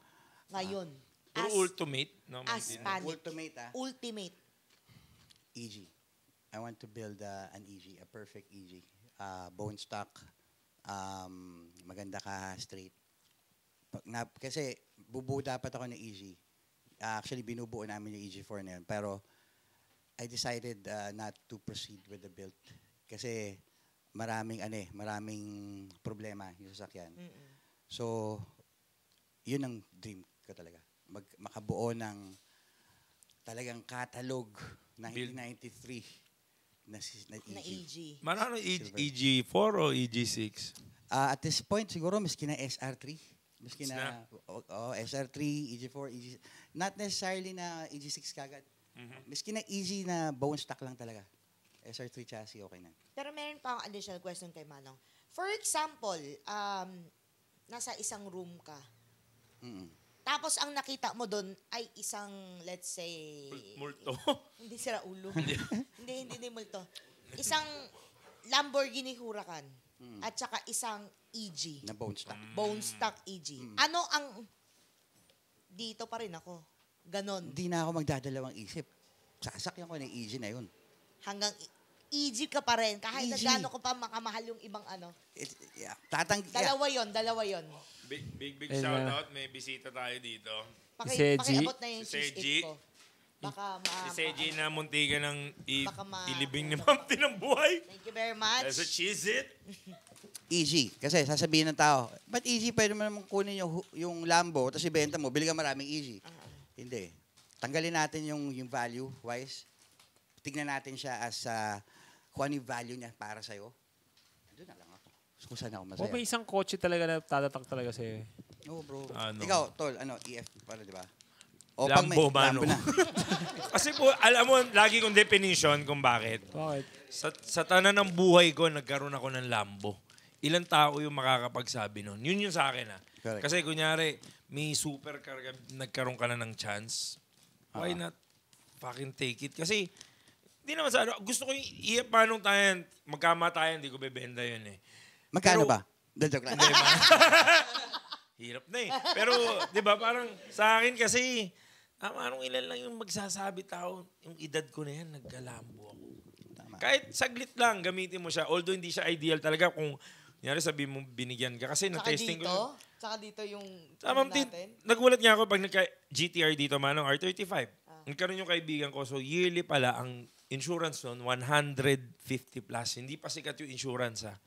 ngayon? Pero ultimate. No, as Martin? panic. Ultimate, Ultimate. EG. I want to build an EG, a perfect EG. Bone stock, maganda ka, straight. Kasi bubuo dapat ako ng EG. Actually, binubuo namin yung EG4 na yun. Pero I decided not to proceed with the build. Kasi maraming problema yung sasakyan. So, yun ang dream ko talaga. Makabuo ng talagang catalog ng Build. 93 na Na EG. EG. Manano Silver. EG4 o EG6? At this point, siguro, miski na SR3. Miski na Snap. SR3, EG4, EG... Not necessarily na EG6 kagad. Mhm. Miski na EG na bone stock lang talaga. SR3 chassis, okay na. Pero meron pa akong additional question kay Manong. For example, nasa isang room ka. Mm-mm. Tapos ang nakita mo doon ay isang, let's say... Multo. Hindi sira ulo. hindi multo. Isang Lamborghini Huracan. At saka isang EG. Na bone stock. Bone stock EG. Ano ang... Dito pa rin ako. Ganon. Hindi na ako magdadalawang isip. Sasakyan ko na yung EG na yun. Hanggang EG ka pa rin. Kahit na EG. gaano ko pa makamahal yung ibang ano. Yeah. Dalawa yon. Big Ayun shout na. out. May bisita tayo dito. Seji. Pakiabot na yung Si cheese Seji. it ko. Baka Si Seji na muntikan ng Baka ilibing ni Ma'am ng buhay. Thank you very much. That's a cheese it. EG. Kasi sasabihin ng tao, ba't EG pwede mo naman kunin yung Lambo, tapos ibenta mo, bili ka maraming EG. Hindi. Tanggalin natin yung value wise. Tignan natin siya as kung ano yung value niya para sa'yo. Doon na lang ako. Kung saan ako O masaya. may isang kotse talaga na tatatak talaga sa'yo. Oo, bro. Ano? Ikaw, Tol, EF para, di ba? O Lambo, Lambo Mano. na. Kasi po, alam mo, lagi kong definition kung bakit. Bakit? Sa tanan ng buhay ko, nagkaroon ako ng Lambo. Ilang tao yung makakapagsabi nun? Yun yung sa akin, Correct. Kasi kunyari, may supercar ka, nagkaroon ka na ng chance. Why not fucking take it? Kasi, hindi naman sa ano, gusto ko yung paano tayo, magkamatayan, hindi ko bebenta yun eh. Magkano Pero- ba? Joke lang. Hirap na eh. Pero, di ba, parang sa akin kasi, anong ilan lang yung magsasabi tao, yung edad ko na yan, nagkalambo ako. Tama. Kahit saglit lang, gamitin mo siya. Although hindi siya ideal talaga kung, kunyari sabi mo, binigyan ka. Kasi Tsaka na-testing ko. dito, tsaka dito yung Tama, ano natin. nagulat nga ako pag nagka-GTR dito, Manong, R35. Nagkaroon yung kaibigan ko. So, yearly pala, ang insurance nun, 150 plus. Hindi pa sikat yung insurance, ha.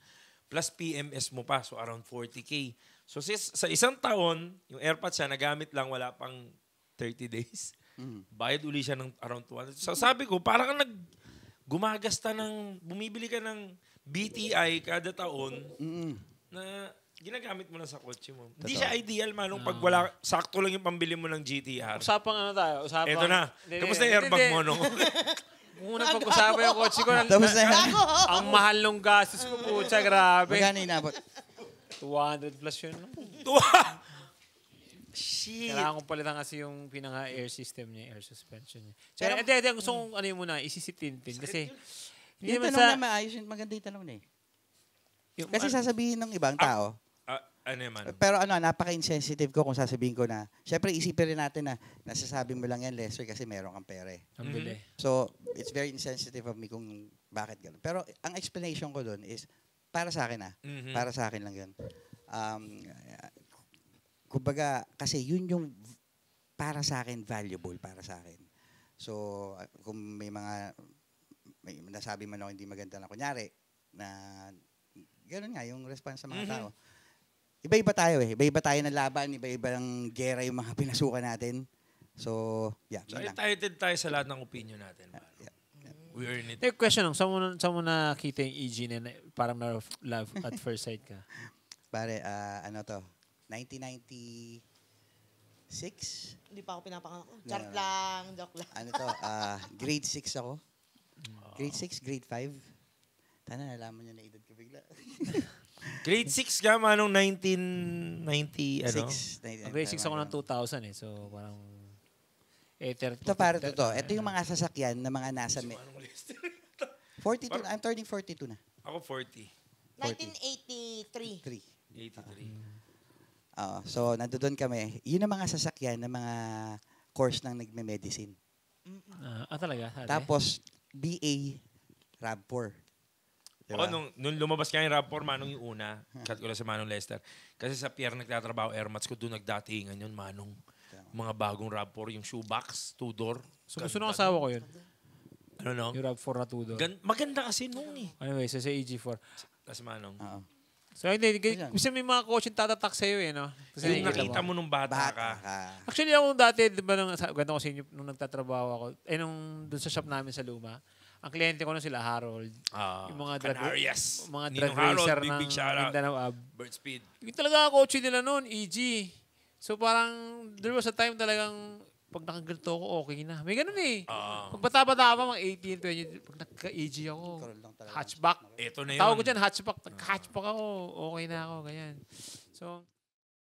Plus PMS mo pa, so around 40K. So, sa isang taon, yung AirPods siya, nagamit lang, wala pang 30 days. Bayad uli siya ng around 200. So, sabi ko, parang kang gumagasta bumibili ka ng BTI kada taon na ginagamit mo lang sa kotse mo. Hindi siya ideal, Manong, pag wala, sakto lang yung pambili mo ng GTR. Usapang ano tayo? Usapang... Eto na. Kamusta yung airbag mo, no? Muna pag-usapan yung kotse ko. Tapos na yan. Ang mahal nung gastos ko, putya, grabe. Magkano inabot? 200 plus yun. Shit. Kailangan kong palitan kasi yung pinaka-air system niya, air suspension niya. Pero- Hindi, gusto kong ano yun muna, isisitintin. Kasi, hindi Yung naman tanong sa... na maayos yun, maganda yung tanong na eh. yung- Kasi sasabihin ng ibang tao, Ano yung Manong? pero napaka-insensitive ko kung sasabihin ko na, syempre isipin rin natin na nasasabi mo lang yan, Lester, kasi meron kang pera eh. Ang bili. So, it's very insensitive of me kung bakit gano'n. Pero ang explanation ko doon is, para sa akin para sa akin lang yun. Kumbaga, kasi yun yung para sa akin, valuable para sa akin. So, kung may nasabi man ako hindi maganda na kunyari, na gano'n nga, yung response sa mga tao. Iba-iba tayo eh. Iba-iba tayo ng laban, iba-ibang gera yung mga pinasukan natin. So, yeah. So, yun lang. entitled tayo sa lahat ng opinion natin. Yeah. We earn it. Hey, question lang, saan mo nakita yung EG na parang na-love at first sight ka? Pare, ano to? 1996? Hindi pa ako pinapangako. Charot lang, joke lang. Ano to? Grade 6 ako. Grade 6, grade 5. Tana, nalaman nyo na edad ko bigla. Grade 6 ka, manong 1990, ano? 6. Grade 6 ako ng 2000 eh. So, parang... Ito pare, ito. Ito yung mga sasakyan na mga nasa... 42, I'm turning 42 na. Ako 40. 1983. 83. So, nandoon kami. Yun ang mga sasakyan ng mga course ng nagme-medicine. talaga? Ate? Tapos, BA, RAV4. Diba? Nung lumabas kaya yung RAV4, Manong yung una, cut ko lang sa Manong Lester. Kasi sa Pierre nagtatrabaho, airmats ko doon nagdatingan yun, Manong. Mga bagong RAV4, yung shoebox, two-door. So, gusto ng asawa ko yun. Ano no? Yung RAV4 na tudor. Maganda kasi nung eh. Anyway, so sa EG4. Tapos Manong. Oo. So, hindi. Kasi may mga coach yung tatatak sa'yo eh, no? Kasi Yung nakita mo nung bata ka. Actually, ako dati, di ba, ganito ko sa inyo, nung nagtatrabaho ako, nung dun sa shop namin sa Luma, ang kliyente ko na sila, Harold. Yung mga Canarias. mga Ninong drug Harold, racer big ng shoutout. Mindanao Ab. Bird Speed. Yung talaga coach nila noon, EG. So parang, there was a time talagang, pag nakaganto ako, okay na. May ganun eh. Pag bata-bata pa, mga 18, 20, pag nagka-EG ako, hatchback. Ito na yun. Tawag ko dyan, hatchback. Nagka-hatchback ako, okay na ako, ganyan. So,